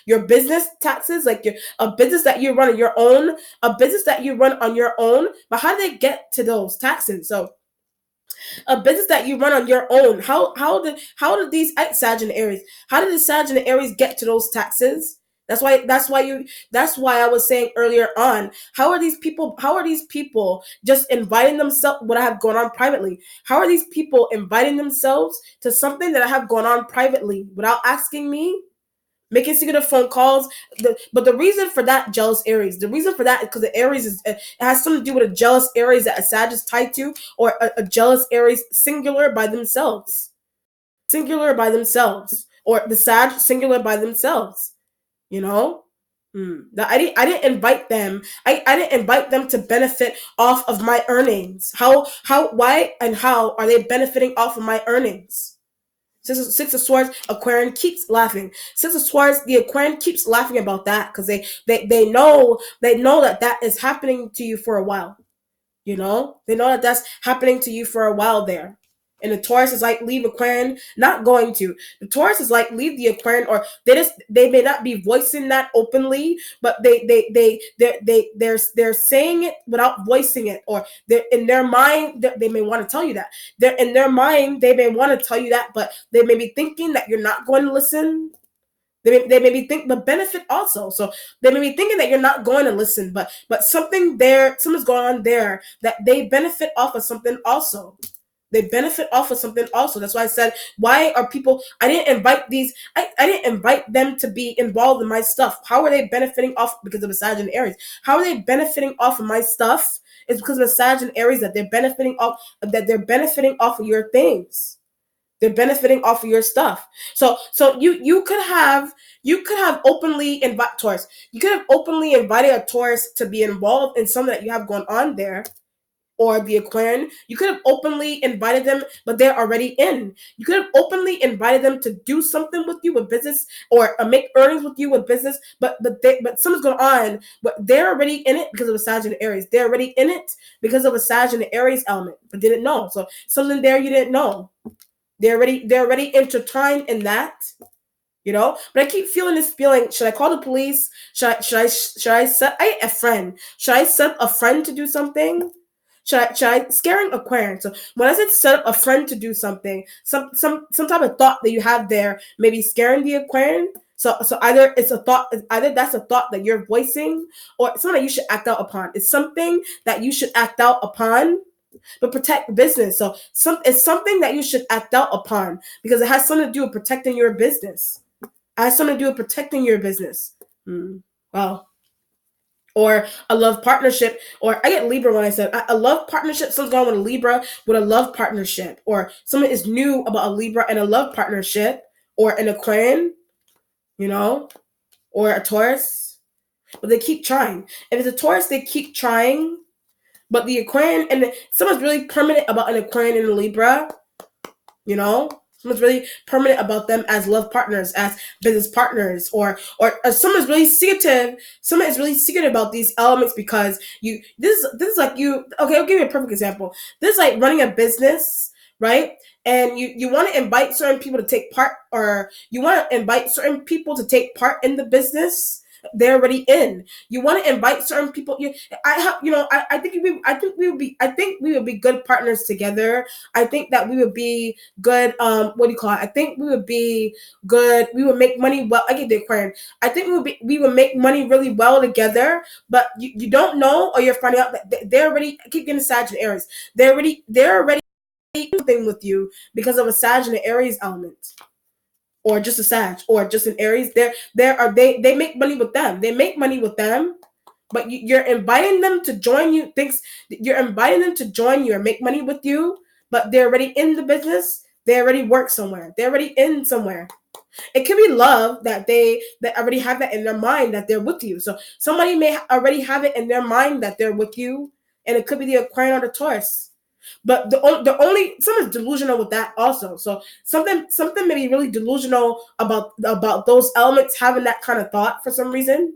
your business taxes, like a business that you run on your own, But how do they get to those taxes? So a business that you run on your own. How did these Sagittarius? How did the Sagittarius get to those taxes? That's why I was saying earlier on. How are these people? How are these people just inviting themselves? What I have going on privately? How are these people inviting themselves to something that I have going on privately without asking me? Making secretive phone calls. But the reason for that, jealous Aries. The reason for that is because the Aries it has something to do with a jealous Aries that a Sag is tied to, or a jealous Aries singular by themselves. Singular by themselves. Or the Sag singular by themselves. You know? I didn't invite them. I didn't invite them to benefit off of my earnings. Why and how are they benefiting off of my earnings? Six of Swords, Aquarian keeps laughing. Six of Swords, the Aquarian keeps laughing about that because they know that is happening to you for a while. They know that that's happening to you for a while there. And the Taurus is like, leave Aquarian, not going to. The Taurus is like, leave the Aquarian, or they may not be voicing that openly, but they're saying it without voicing it, or they're in their mind they may want to tell you that. They're in their mind they may want to tell you that, but they may be thinking that you're not going to listen. They may be think the benefit also. So they may be thinking that you're not going to listen, but something's going on there that they benefit off of something also. They benefit off of something also. That's why I said, why are people, I didn't invite them to be involved in my stuff. How are they benefiting off because of a Sag and Aries? How are they benefiting off of my stuff? It's because of a Sag and Aries that they're benefiting off of your things. They're benefiting off of your stuff. So you could have openly invite Taurus. You could have openly invited a Taurus to be involved in something that you have going on there, or the Aquarian. You could have openly invited them, but they're already in. You could have openly invited them to do something with you with business, or make earnings with you with business, but something's going on, but they're already in it because of a Sag and Aries. They're already in it because of a Sag and Aries element, but didn't know. So something there you didn't know. They're already intertwined in that. But I keep feeling this feeling. Should I call the police? Should I set a friend? Should I set a friend to do something? Should I scaring Aquarian? So when I said set up a friend to do something, some type of thought that you have there, maybe scaring the Aquarian. So either that's a thought that you're voicing, or something that you should act out upon. It's something that you should act out upon. But protect business. So it's something that you should act out upon because it has something to do with protecting your business. It has something to do with protecting your business. Wow. Or a love partnership. Or I get Libra when I said a love partnership. Someone's going with a Libra with a love partnership. Or someone is new about a Libra and a love partnership. Or an Aquarian, or a Taurus. But they keep trying. If it's a Taurus, they keep trying. But the Aquarian, and someone's really permanent about an Aquarian and a Libra, someone's really permanent about them as love partners, as business partners, or someone's really secretive. Someone is really secretive about these elements because this is like you. Okay, I'll give you a perfect example. This is like running a business right? And you want to invite certain people to take part, or you want to invite certain people to take part in the business. They're already in. You want to invite certain people. I have, I think I think we would be good partners together. I think that we would be good. What do you call it? I think we would be good. We would make money well. I get the Aquarian. I think we would make money really well together. But you don't know, or you're finding out that they're already. I keep getting Sag and Aries. They're already thing with you because of a Sag and an Aries element, or just a Sag, or just an Aries. They make money with them. They make money with them, but you're inviting them to join you. Thinks you're inviting them to join you or make money with you, but they're already in the business. They already work somewhere. They're already in somewhere. It could be love that already have that in their mind that they're with you. So somebody may already have it in their mind that they're with you, and it could be the Aquarian or the Taurus. But the only something's delusional with that also. So something may be really delusional about those elements having that kind of thought for some reason.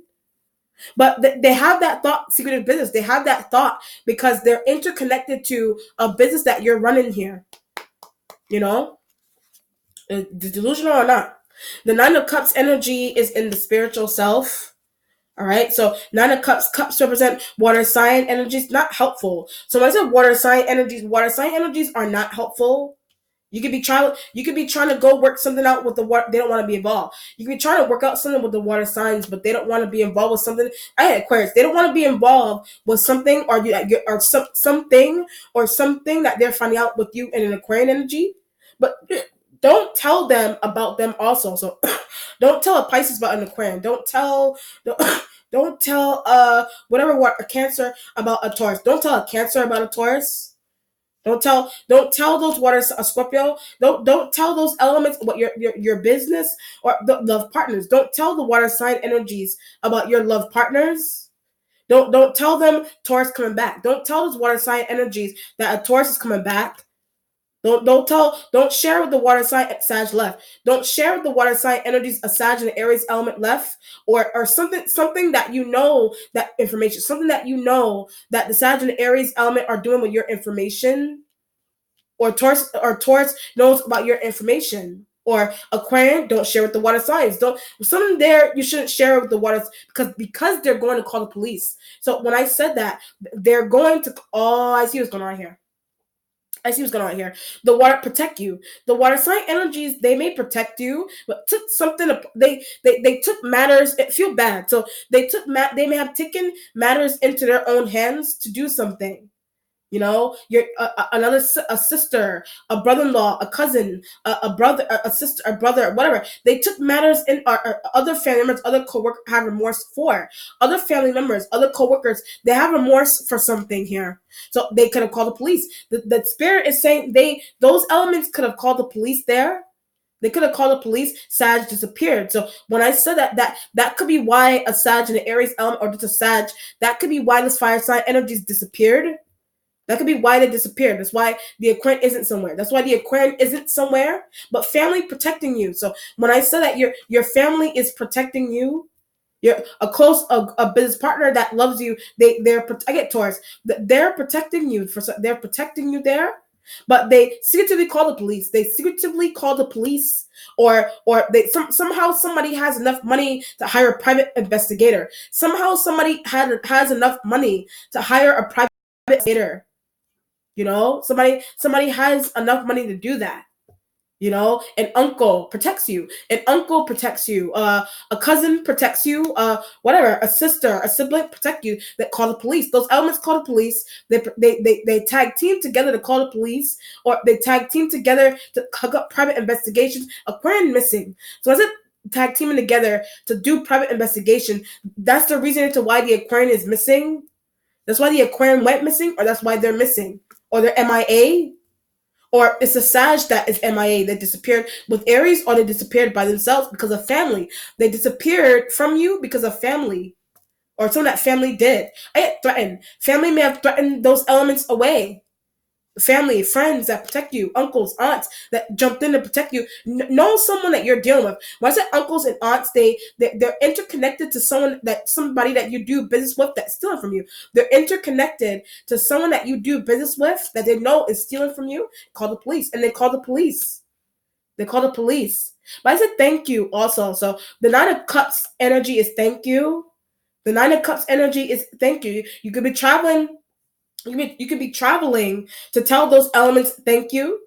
But they have that thought, secretive business. They have that thought because they're interconnected to a business that you're running here. You know, delusional or not. The Nine of Cups energy is in the spiritual self. All right. So Nine of cups represent water sign energies, not helpful. So when I said water sign energies are not helpful. You could be trying to go work something out with the water. They don't want to be involved. You could be trying to work out something with the water signs, but they don't want to be involved with something. I had Aquarius. They don't want to be involved with something, something that they're finding out with you in an Aquarian energy. But don't tell them about them also. So don't tell a Pisces about an Aquarian. Don't, don't tell a Cancer about a Taurus. Don't tell a Cancer about a Taurus. Don't tell those waters, a Scorpio. Don't tell those elements about your business or the love partners. Don't tell the water sign energies about your love partners. Don't tell them Taurus coming back. Don't tell those water sign energies that a Taurus is coming back. Don't share with the water sign Sag left. Don't share with the water sign energies a Sag and an Aries element left, or something that you know, that information, something that you know that the Sag and the Aries element are doing with your information, or Taurus knows about your information. Or Aquarian, don't share with the water signs. Don't something there you shouldn't share with the waters because they're going to call the police. So when I said that, they're going to. Oh, I see what's going on here. The water protect you. The water sign energies, they may protect you, but took something. They took matters. It feel bad. So they may have taken matters into their own hands to do something. You're a sister, a brother-in-law, a cousin, a brother, a sister, a brother, whatever. They took matters in other family members, other coworkers have remorse for. Other family members, other coworkers, they have remorse for something here. So they could have called the police. The spirit is saying those elements could have called the police there. They could have called the police. Sag disappeared. So when I said that could be why a Sag and an Aries element, or just a Sag, that could be why this fire sign energies disappeared. That could be why they disappeared. That's why the Aquarian isn't somewhere. But family protecting you. So when I said that your family is protecting you, you're a business partner that loves you. I get Taurus. They're protecting you they're protecting you there. But they secretively call the police. Somehow somebody has enough money to hire a private investigator. Somehow somebody has enough money to hire a private investigator. Somebody has enough money to do that. An uncle protects you. A cousin protects you. Whatever, a sister, a sibling protect you. That call the police. Those elements call the police. They tag team together to call the police, or they tag team together to hug up private investigations. Aquarian missing. So as it tag teaming together to do private investigation, that's the reason into why the Aquarian is missing. That's why the Aquarian went missing, or that's why they're missing, or they're MIA, or it's a Sag that is MIA. They disappeared with Aries, or they disappeared by themselves because of family. They disappeared from you because of family, or something that family did. I get threatened. Family may have threatened those elements away. family, friends that protect you, uncles, aunts that jumped in to protect you. Know someone that you're dealing with. When I say uncles and aunts, they're interconnected to somebody that you do business with that's stealing from you. They're interconnected to someone that you do business with that they know is stealing from you. Call the police, and they call the police. They call the police. But I said thank you also. So the Nine of Cups energy is thank you. The Nine of Cups energy is thank you. You could be traveling. You could be traveling to tell those elements thank you.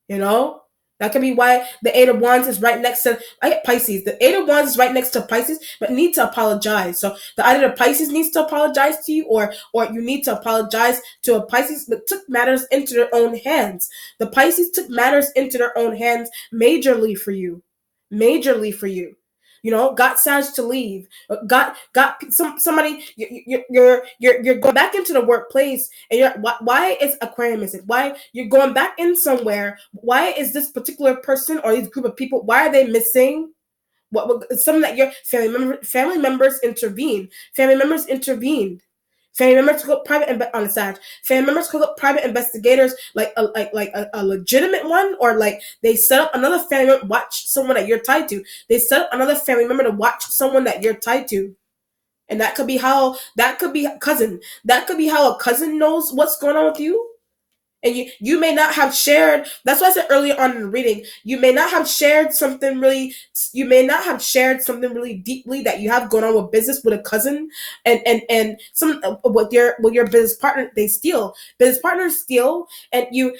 You know, that could be why the Eight of Wands is right next to Pisces. The Eight of Wands is right next to Pisces, but need to apologize. So either the Pisces needs to apologize to you, or you need to apologize to a Pisces that took matters into their own hands. The Pisces took matters into their own hands majorly for you, majorly for you. You know, got Sag to leave. Got somebody. You're going back into the workplace, and why is Aquarium missing? Why you're going back in somewhere? Why is this particular person or this group of people? Why are they missing? Something that your family members intervened. Family members intervened. Family members took up private on the side. Family members took up private investigators, like a legitimate one, or like they set up another family member watch someone that you're tied to. They set up another family member to watch someone that you're tied to, and that could be cousin. That could be how a cousin knows what's going on with you. And you may not have shared. That's why I said earlier on in the reading, you may not have shared something really. You may not have shared something really deeply that you have going on with business with a cousin, and some with your business partner. They steal. Business partners steal, and you're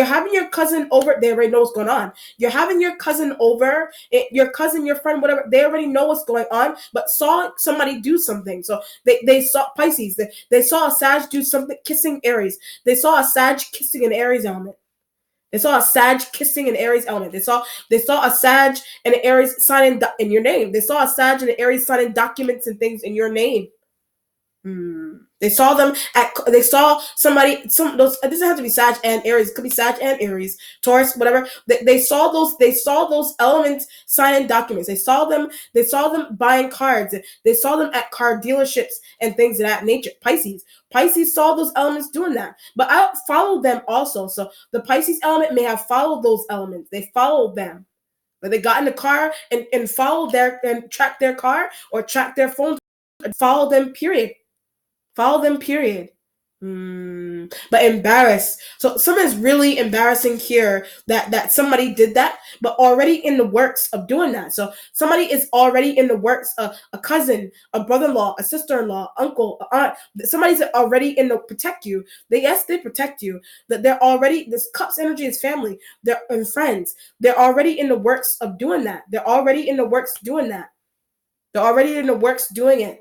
having your cousin over. They already know what's going on. You're having your cousin over. Your cousin, your friend, whatever. They already know what's going on, but saw somebody do something. So they saw Pisces. They saw a Sag do something, kissing Aries. They saw a Sag kissing an Aries element. They saw a Sag kissing an Aries element. They saw a Sag and an Aries signing in your name. They saw a Sag and an Aries signing documents and things in your name. They saw them they saw somebody, those, it doesn't have to be Sag and Aries, it could be Sag and Aries, Taurus, whatever. They saw those elements signing documents. They saw them buying cards. They saw them at car dealerships and things of that nature. Pisces saw those elements doing that. But I followed them also. So the Pisces element may have followed those elements. They followed them. But they got in the car and followed and tracked their car or tracked their phone and followed them, period. Follow them, period. But embarrassed. So something's really embarrassing here that somebody did that, but already in the works of doing that. So somebody is already in the works, a cousin, a brother-in-law, a sister-in-law, uncle, aunt. Somebody's already in the protect you. They protect you. That they're already, this Cups energy is family. They're and friends. They're already in the works of doing that. They're already in the works doing that. They're already in the works doing it.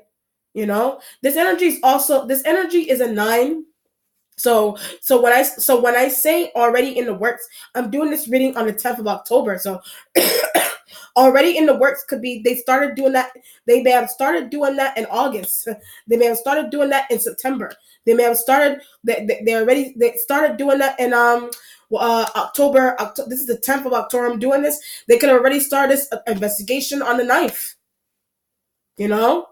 You know, this energy is a 9. So when I say already in the works, I'm doing this reading on the 10th of October. So already in the works could be they started doing that. They may have started doing that in August. They may have started doing that in September. They may have started. They started doing that in October. This is the 10th of October. I'm doing this. They could already start this investigation on the 9th. You know.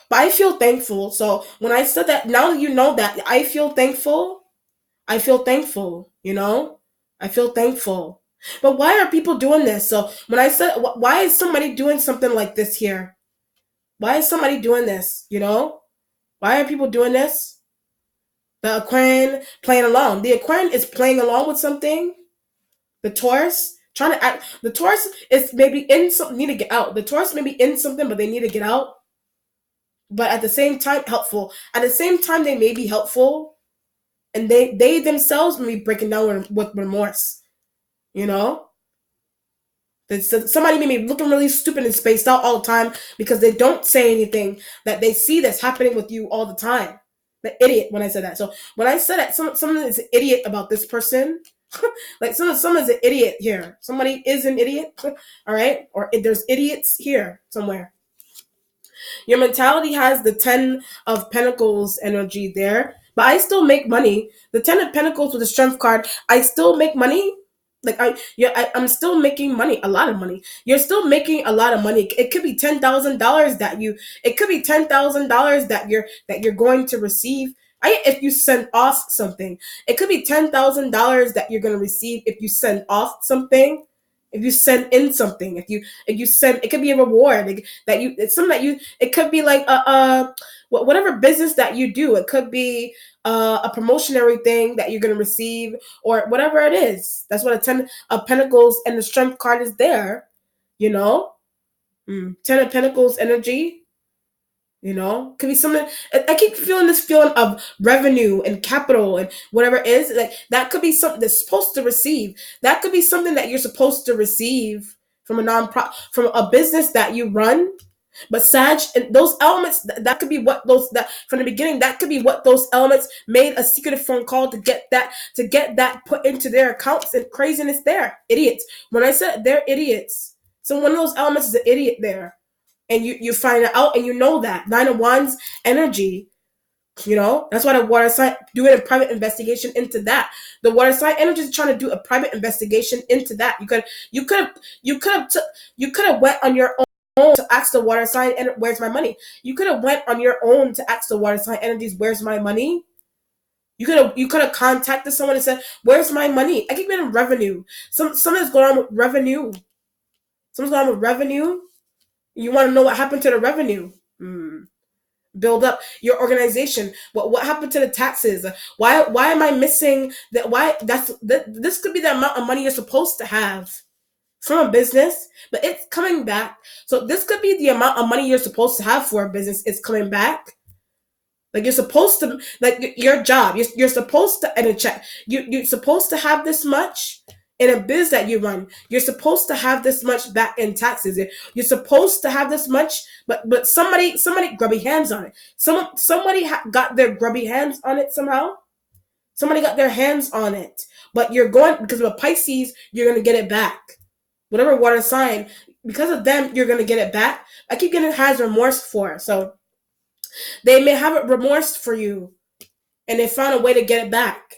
But I feel thankful. So when I said that, now that you know that, I feel thankful. I feel thankful, you know? I feel thankful. But why are people doing this? So when I said, why is somebody doing something like this here? Why is somebody doing this, you know? Why are people doing this? The Aquarian playing along. The Aquarian is playing along with something. The Taurus trying to act. The Taurus is maybe in something, need to get out. The Taurus may be in something, but they need to get out. But at the same time, helpful. At the same time, they may be helpful, and they themselves may be breaking down with remorse. You know, somebody may be looking really stupid and spaced out all the time because they don't say anything that they see that's happening with you all the time. The idiot when I said that. So when I said that, someone is an idiot about this person. Like someone's an idiot here. Somebody is an idiot. All right, or there's idiots here somewhere. Your mentality has the 10 of Pentacles energy there, but I still make money. The 10 of Pentacles with the Strength card, I still make money. Like I'm still making money, a lot of money. You're still making a lot of money. It could be $10,000 it could be $10,000 that you're going to receive. right? If you send off something, it could be $10,000 that you're gonna receive if you send off something. If you send in something, if you send, it could be a reward that you, it's something that you, it could be like whatever business that you do. It could be a promotionary thing that you're gonna receive, or whatever it is. That's what a 10 of Pentacles and the Strength card is there. You know, 10 of Pentacles energy. Could be something. I keep feeling this feeling of revenue and capital and whatever it is. Like that could be something that's supposed to receive. That could be something that you're supposed to receive from a non-profit, from a business that you run. But Sag and those elements, that could be what those, that from the beginning, that could be what those elements made a secretive phone call to get that put into their accounts, and craziness there. Idiots. When I said they're idiots, so one of those elements is an idiot there. And you find it out, and you know that 9 of Wands energy. That's why the water sign doing a private investigation into that. The water sign energy is trying to do a private investigation into that. You could have went on your own to ask the water sign, and where's my money? You could have went on your own to ask the water sign energies, where's my money? You could have contacted someone and said, where's my money? I keep getting revenue. Something's going on with revenue. Something's going on with revenue. You want to know what happened to the revenue? Build up your organization. What happened to the taxes? Why am I missing that? This could be the amount of money you're supposed to have from a business, but it's coming back. So this could be the amount of money you're supposed to have for a business. It's coming back. Like you're supposed to, like your job. You're supposed to, and a check. You're supposed to have this much. In a biz that you run, you're supposed to have this much back in taxes. You're supposed to have this much, but somebody grubby hands on it. Somebody got their grubby hands on it somehow. Somebody got their hands on it, but you're going, because of a Pisces, you're gonna get it back. Whatever water sign, because of them, you're gonna get it back. I keep getting has remorse for, so they may have it remorse for you, and they found a way to get it back.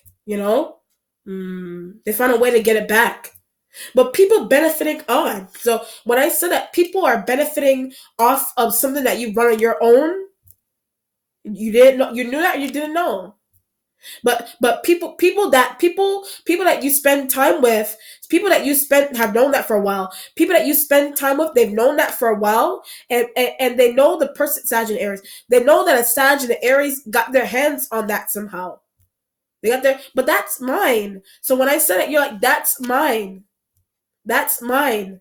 They found a way to get it back. But people benefiting on. So when I said that people are benefiting off of something that you run on your own, you didn't know. You knew that, you didn't know. But people that you spend time with, people that you have known that for a while. People that you spend time with, they've known that for a while, and they know the person, Sag and Aries. They know that a Sag and Aries got their hands on that somehow. They got there, but that's mine. So when I said it, you're like, that's mine. That's mine.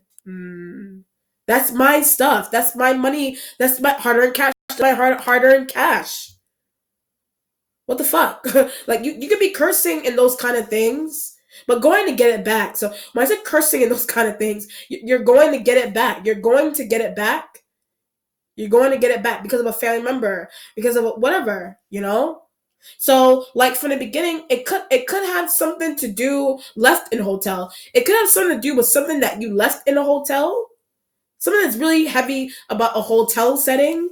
That's my stuff. That's my money. That's my hard-earned cash. My hard-earned cash. What the fuck? Like you could be cursing in those kind of things, but going to get it back. So when I said cursing in those kind of things, you're going to get it back. You're going to get it back. You're going to get it back because of a family member, because of whatever, So, like from the beginning, it could have something to do left in a hotel. It could have something to do with something that you left in a hotel. Something that's really heavy about a hotel setting,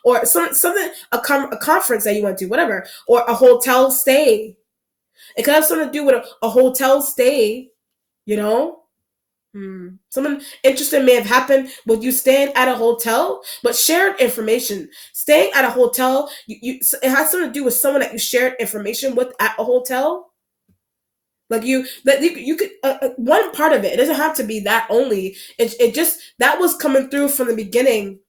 or something a conference that you went to, whatever, or a hotel stay. It could have something to do with a hotel stay. Something interesting may have happened with you staying at a hotel, but shared information. Staying at a hotel, it has something to do with someone that you shared information with at a hotel. Like you could one part of it. It doesn't have to be that only. It just that was coming through from the beginning.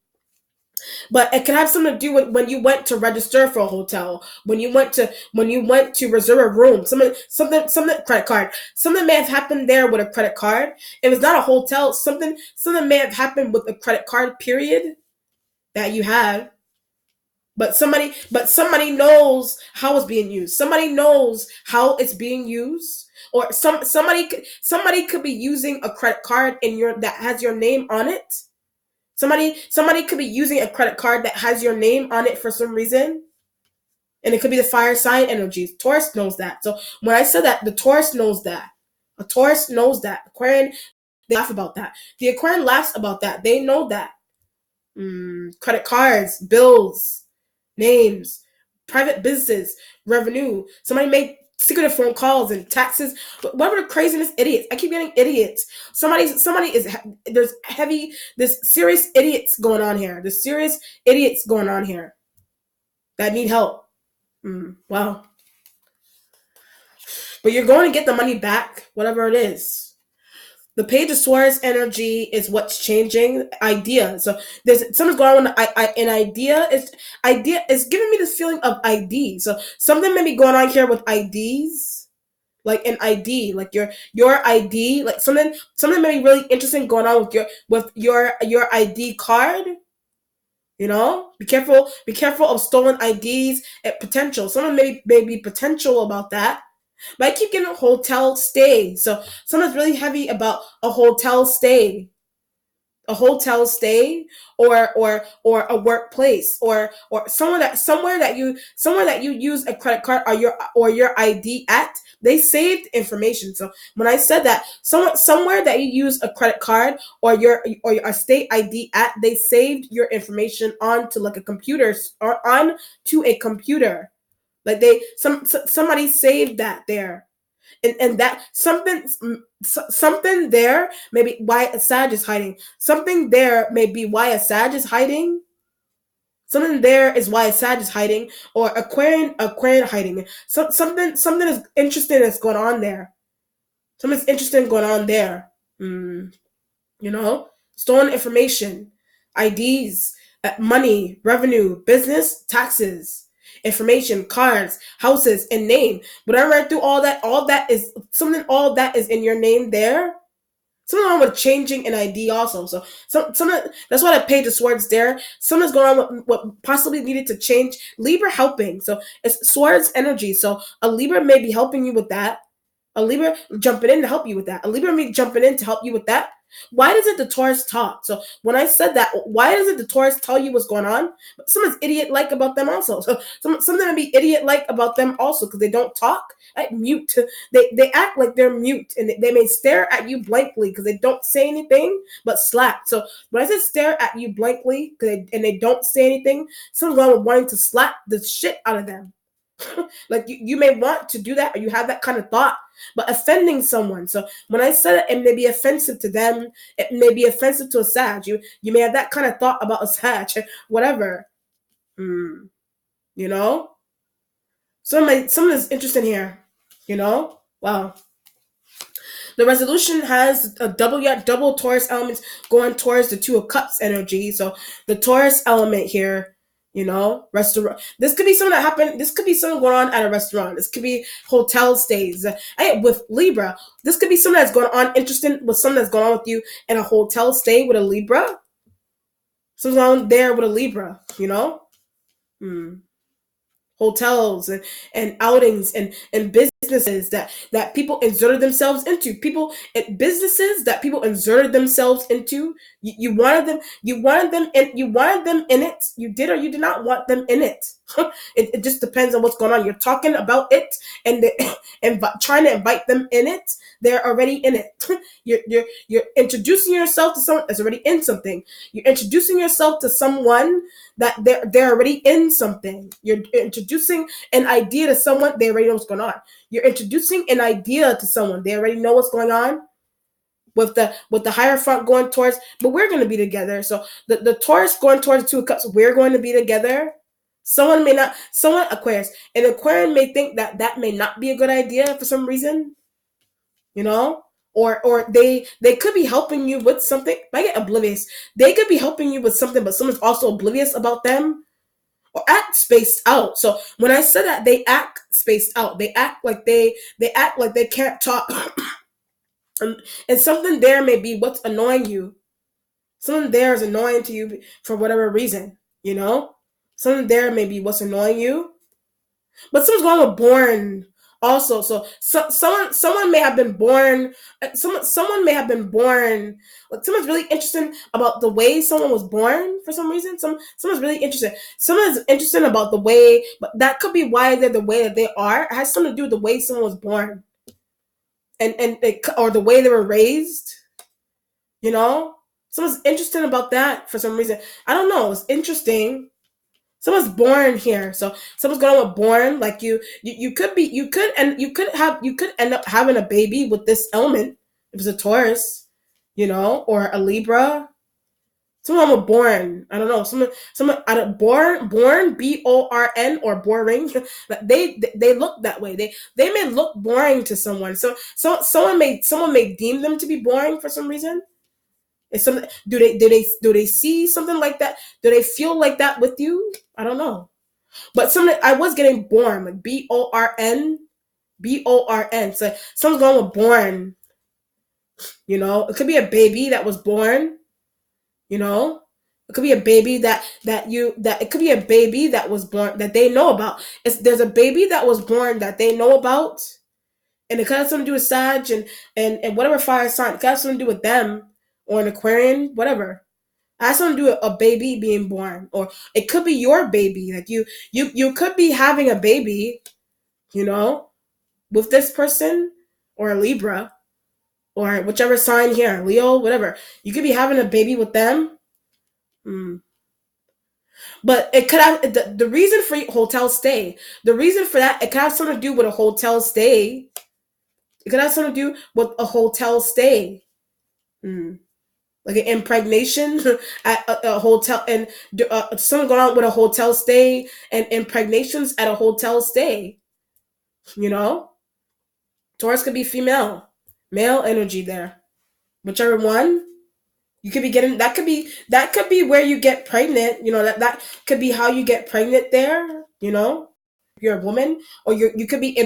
But it can have something to do with when you went to register for a hotel, when you went to reserve a room, something credit card. Something may have happened there with a credit card. If it's not a hotel, something may have happened with a credit card period that you had. But somebody knows how it's being used. Somebody knows how it's being used. Or somebody could be using a credit card that has your name on it. Somebody could be using a credit card that has your name on it for some reason. And it could be the fire sign energies. Taurus knows that. So when I said that, the Taurus knows that. A Taurus knows that. Aquarian, they laugh about that. The Aquarian laughs about that. They know that. Credit cards, bills, names, private business, revenue. Somebody made secretive phone calls and taxes, whatever the craziness, idiots. I keep getting idiots. There's serious idiots going on here. There's serious idiots going on here that need help. Wow. But you're going to get the money back, whatever it is. The Page of Swords energy is what's changing. Idea. So there's something's going on. An idea is giving me this feeling of ID. So something may be going on here with IDs, like an ID, like your ID, like something may be really interesting going on with your ID card. You know, be careful. Be careful of stolen IDs at potential. Someone may be potential about that. But I keep getting a hotel stay. So someone's really heavy about a hotel stay. A hotel stay or a workplace or somewhere that you use a credit card or your ID at, they saved information. So when I said that somewhere that you use a credit card or your state ID at, they saved your information onto like a computer or onto a computer. Like somebody saved that there. And that something there maybe why a Sag is hiding. Something there may be why a Sag is hiding. Something there is why a Sag is hiding, or Aquarian hiding. Something is interesting that's going on there. Something's interesting going on there. You know, stolen information, IDs, money, revenue, business, taxes, information, cards, houses, and name. When I read through all that is something. All that is in your name there. Something wrong with changing an ID also. So that's why the Page of Swords there. Something's going on with what possibly needed to change. Libra helping. So it's Swords energy. So a Libra may be helping you with that. A Libra jumping in to help you with that. A Libra me jumping in to help you with that. Why doesn't the Taurus talk? So when I said that, why doesn't the Taurus tell you what's going on? Someone's idiot-like about them also. So something to be idiot-like about them also because they don't talk. Like mute. They act like they're mute and they may stare at you blankly because they don't say anything but slap. So when I said stare at you blankly and they don't say anything, someone's wrong with wanting to slap the shit out of them. Like you may want to do that or you have that kind of thought, but offending someone. So when I said it may be offensive to them, it may be offensive to a Sag. You may have that kind of thought about a Sag, whatever. You know? Something is interesting here. You know? Wow. The resolution has a double Taurus elements going towards the Two of Cups energy. So the Taurus element here, you know, restaurant. This could be something that happened. This could be something going on at a restaurant. This could be hotel stays. With Libra, this could be something that's going on interesting with something that's going on with you in a hotel stay with a Libra. Something's on there with a Libra, you know? Hotels and outings and businesses that people inserted themselves into. Businesses that people inserted themselves into. You wanted them in it. You did or you did not want them in it. It just depends on what's going on. You're talking about it and trying to invite them in it. They're already in it. You're introducing yourself to someone that's already in something. You're introducing yourself to someone that they're already in something. You're introducing an idea to someone, they already know what's going on. You're introducing an idea to someone, they already know what's going on. With the Hierophant going towards, but we're going to be together. So the Taurus going towards the Two of Cups, we're going to be together. Someone Aquarius, an Aquarian may think that may not be a good idea for some reason, you know, or they could be helping you with something. I get oblivious. They could be helping you with something, but someone's also oblivious about them or act spaced out. So when I said that, they act spaced out. They act like they can't talk. And something there may be what's annoying you. Something there is annoying to you for whatever reason, you know? Something there may be what's annoying you. But someone's going with born also. So someone may have been born. Someone may have been born. Like someone's really interested about the way someone was born for some reason. Someone's really interested. Someone's interested about the way, but that could be why they're the way that they are. It has something to do with the way someone was born, or the way they were raised. You know, someone's interested about that for some reason. I don't know. It's interesting. Someone's born here, so someone's going with born. Like you could end up having a baby with this element if it's a Taurus, you know, or a Libra. Someone was born. I don't know. Someone out of born born or boring. They look that way. They may look boring to someone. Someone may deem them to be boring for some reason. Is some do they see something like that? Do they feel like that with you? I don't know. But something I was getting born like born. So someone's going with born. It could be a baby that was born. You know, it could be a baby that it could be a baby that was born that they know about. There's a baby that was born that they know about, and it could have something to do with Sag and whatever fire sign. It could have something to do with them or an Aquarian, whatever. It has something to do with a baby being born, or it could be your baby. Like you could be having a baby, you know, with this person or a Libra or whichever sign here, Leo, whatever. You could be having a baby with them. Hmm. But it could have the reason for hotel stay. The reason for that, it could have something to do with a hotel stay. It could have something to do with a hotel stay. Hmm. Like an impregnation at a hotel, and something going on with a hotel stay and impregnations at a hotel stay. You know, Taurus could be female, male energy there. Whichever one, you could be getting that could be where you get pregnant. That could be how you get pregnant there. If you're a woman, or you could be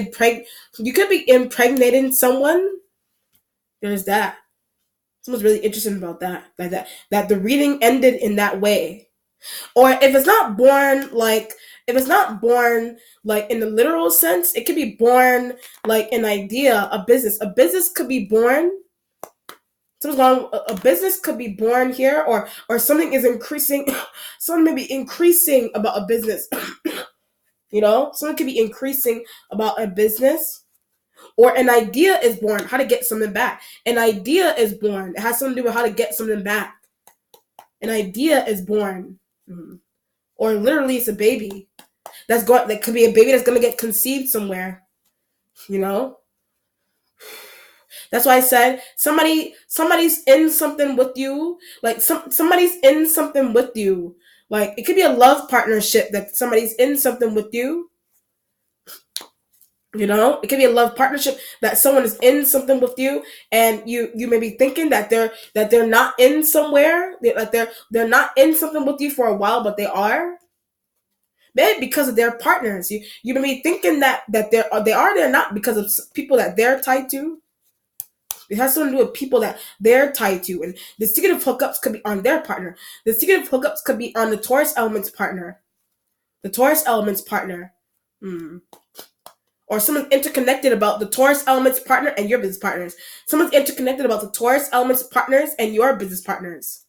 impregnating someone. There's that. Someone's really interested about that. Like that the reading ended in that way. Or if it's not born like in the literal sense, it could be born like an idea, a business. A business could be born. Something's wrong. A business could be born here, or something is increasing. Something may be increasing about a business. Something could be increasing about a business, or an idea is born. How to get something back? An idea is born. It has something to do with how to get something back. An idea is born, or literally, it's a baby that's going. That could be a baby that's going to get conceived somewhere. You know. That's why I said somebody's in something with you. Like somebody's in something with you. Like it could be a love partnership that somebody's in something with you. It could be a love partnership that someone is in something with you, and you may be thinking that they're not in somewhere, like they're not in something with you for a while, but they are. Maybe because of their partners. You may be thinking that they're not because of people that they're tied to. It has something to do with people that they're tied to. And the secretive hookups could be on their partner. The secretive hookups could be on the Taurus element's partner. The Taurus element's partner. Or someone's interconnected about the Taurus element's partner and your business partners. Someone's interconnected about the Taurus element's partners and your business partners.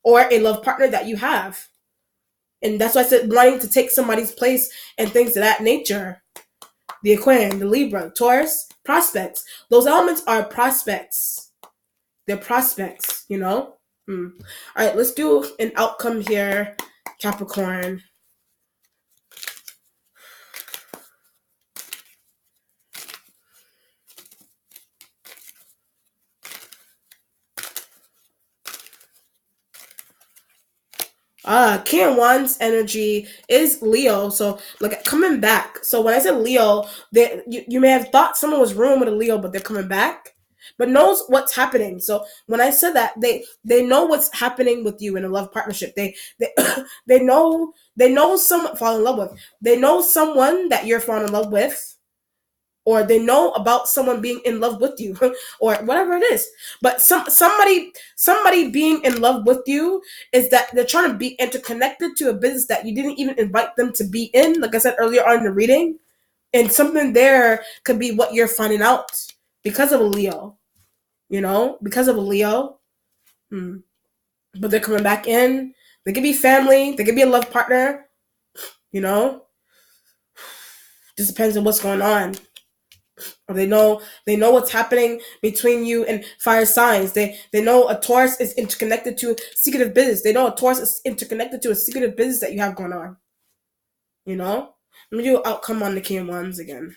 Or a love partner that you have. And that's why I said wanting to take somebody's place and things of that nature. The Aquarian, the Libra, Taurus, prospects. Those elements are prospects. They're prospects, All right, let's do an outcome here, Capricorn. King Wands energy is Leo, so like coming back. So when I said Leo, you may have thought someone was ruined with a Leo, but they're coming back, but knows what's happening. So when I said that, they know what's happening with you in a love partnership. They they know someone fall in love with. They know someone that you're falling in love with, or they know about someone being in love with you, or whatever it is. But somebody being in love with you is that they're trying to be interconnected to a business that you didn't even invite them to be in, like I said earlier on in the reading. And something there could be what you're finding out because of a Leo, because of a Leo. But they're coming back in. They could be family, they could be a love partner, just depends on what's going on. Or they know what's happening between you and fire signs. They know a Taurus is interconnected to secretive business. They know a Taurus is interconnected to a secretive business that you have going on. Let me do outcome on the King Wands again.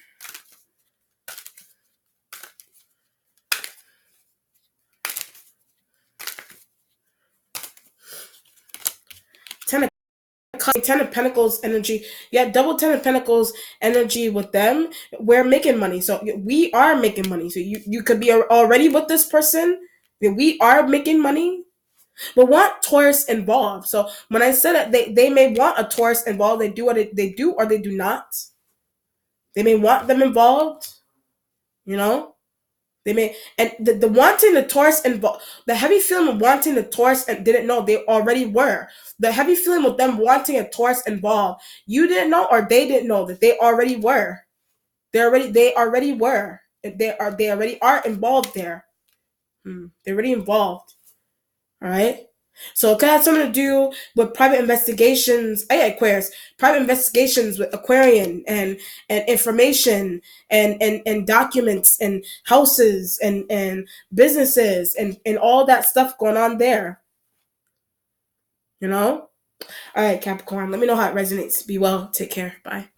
Ten of Pentacles energy. Yeah, double Ten of Pentacles energy with them. We're making money. So we are making money. So you could be already with this person. We are making money. But want Taurus involved. So when I said that they may want a Taurus involved, they do what they do or they do not. They may want them involved, you know? They may, and the wanting the Taurus involved, the heavy feeling of wanting the Taurus and didn't know they already were. The heavy feeling with them wanting a Taurus involved, you didn't know or they didn't know that they already were. They already were. They already are involved there. They're already involved. All right. So it could have something to do with private investigations. Aquarius, private investigations with Aquarian and information and documents and houses and businesses and all that stuff going on there. You know? All right, Capricorn. Let me know how it resonates. Be well. Take care. Bye.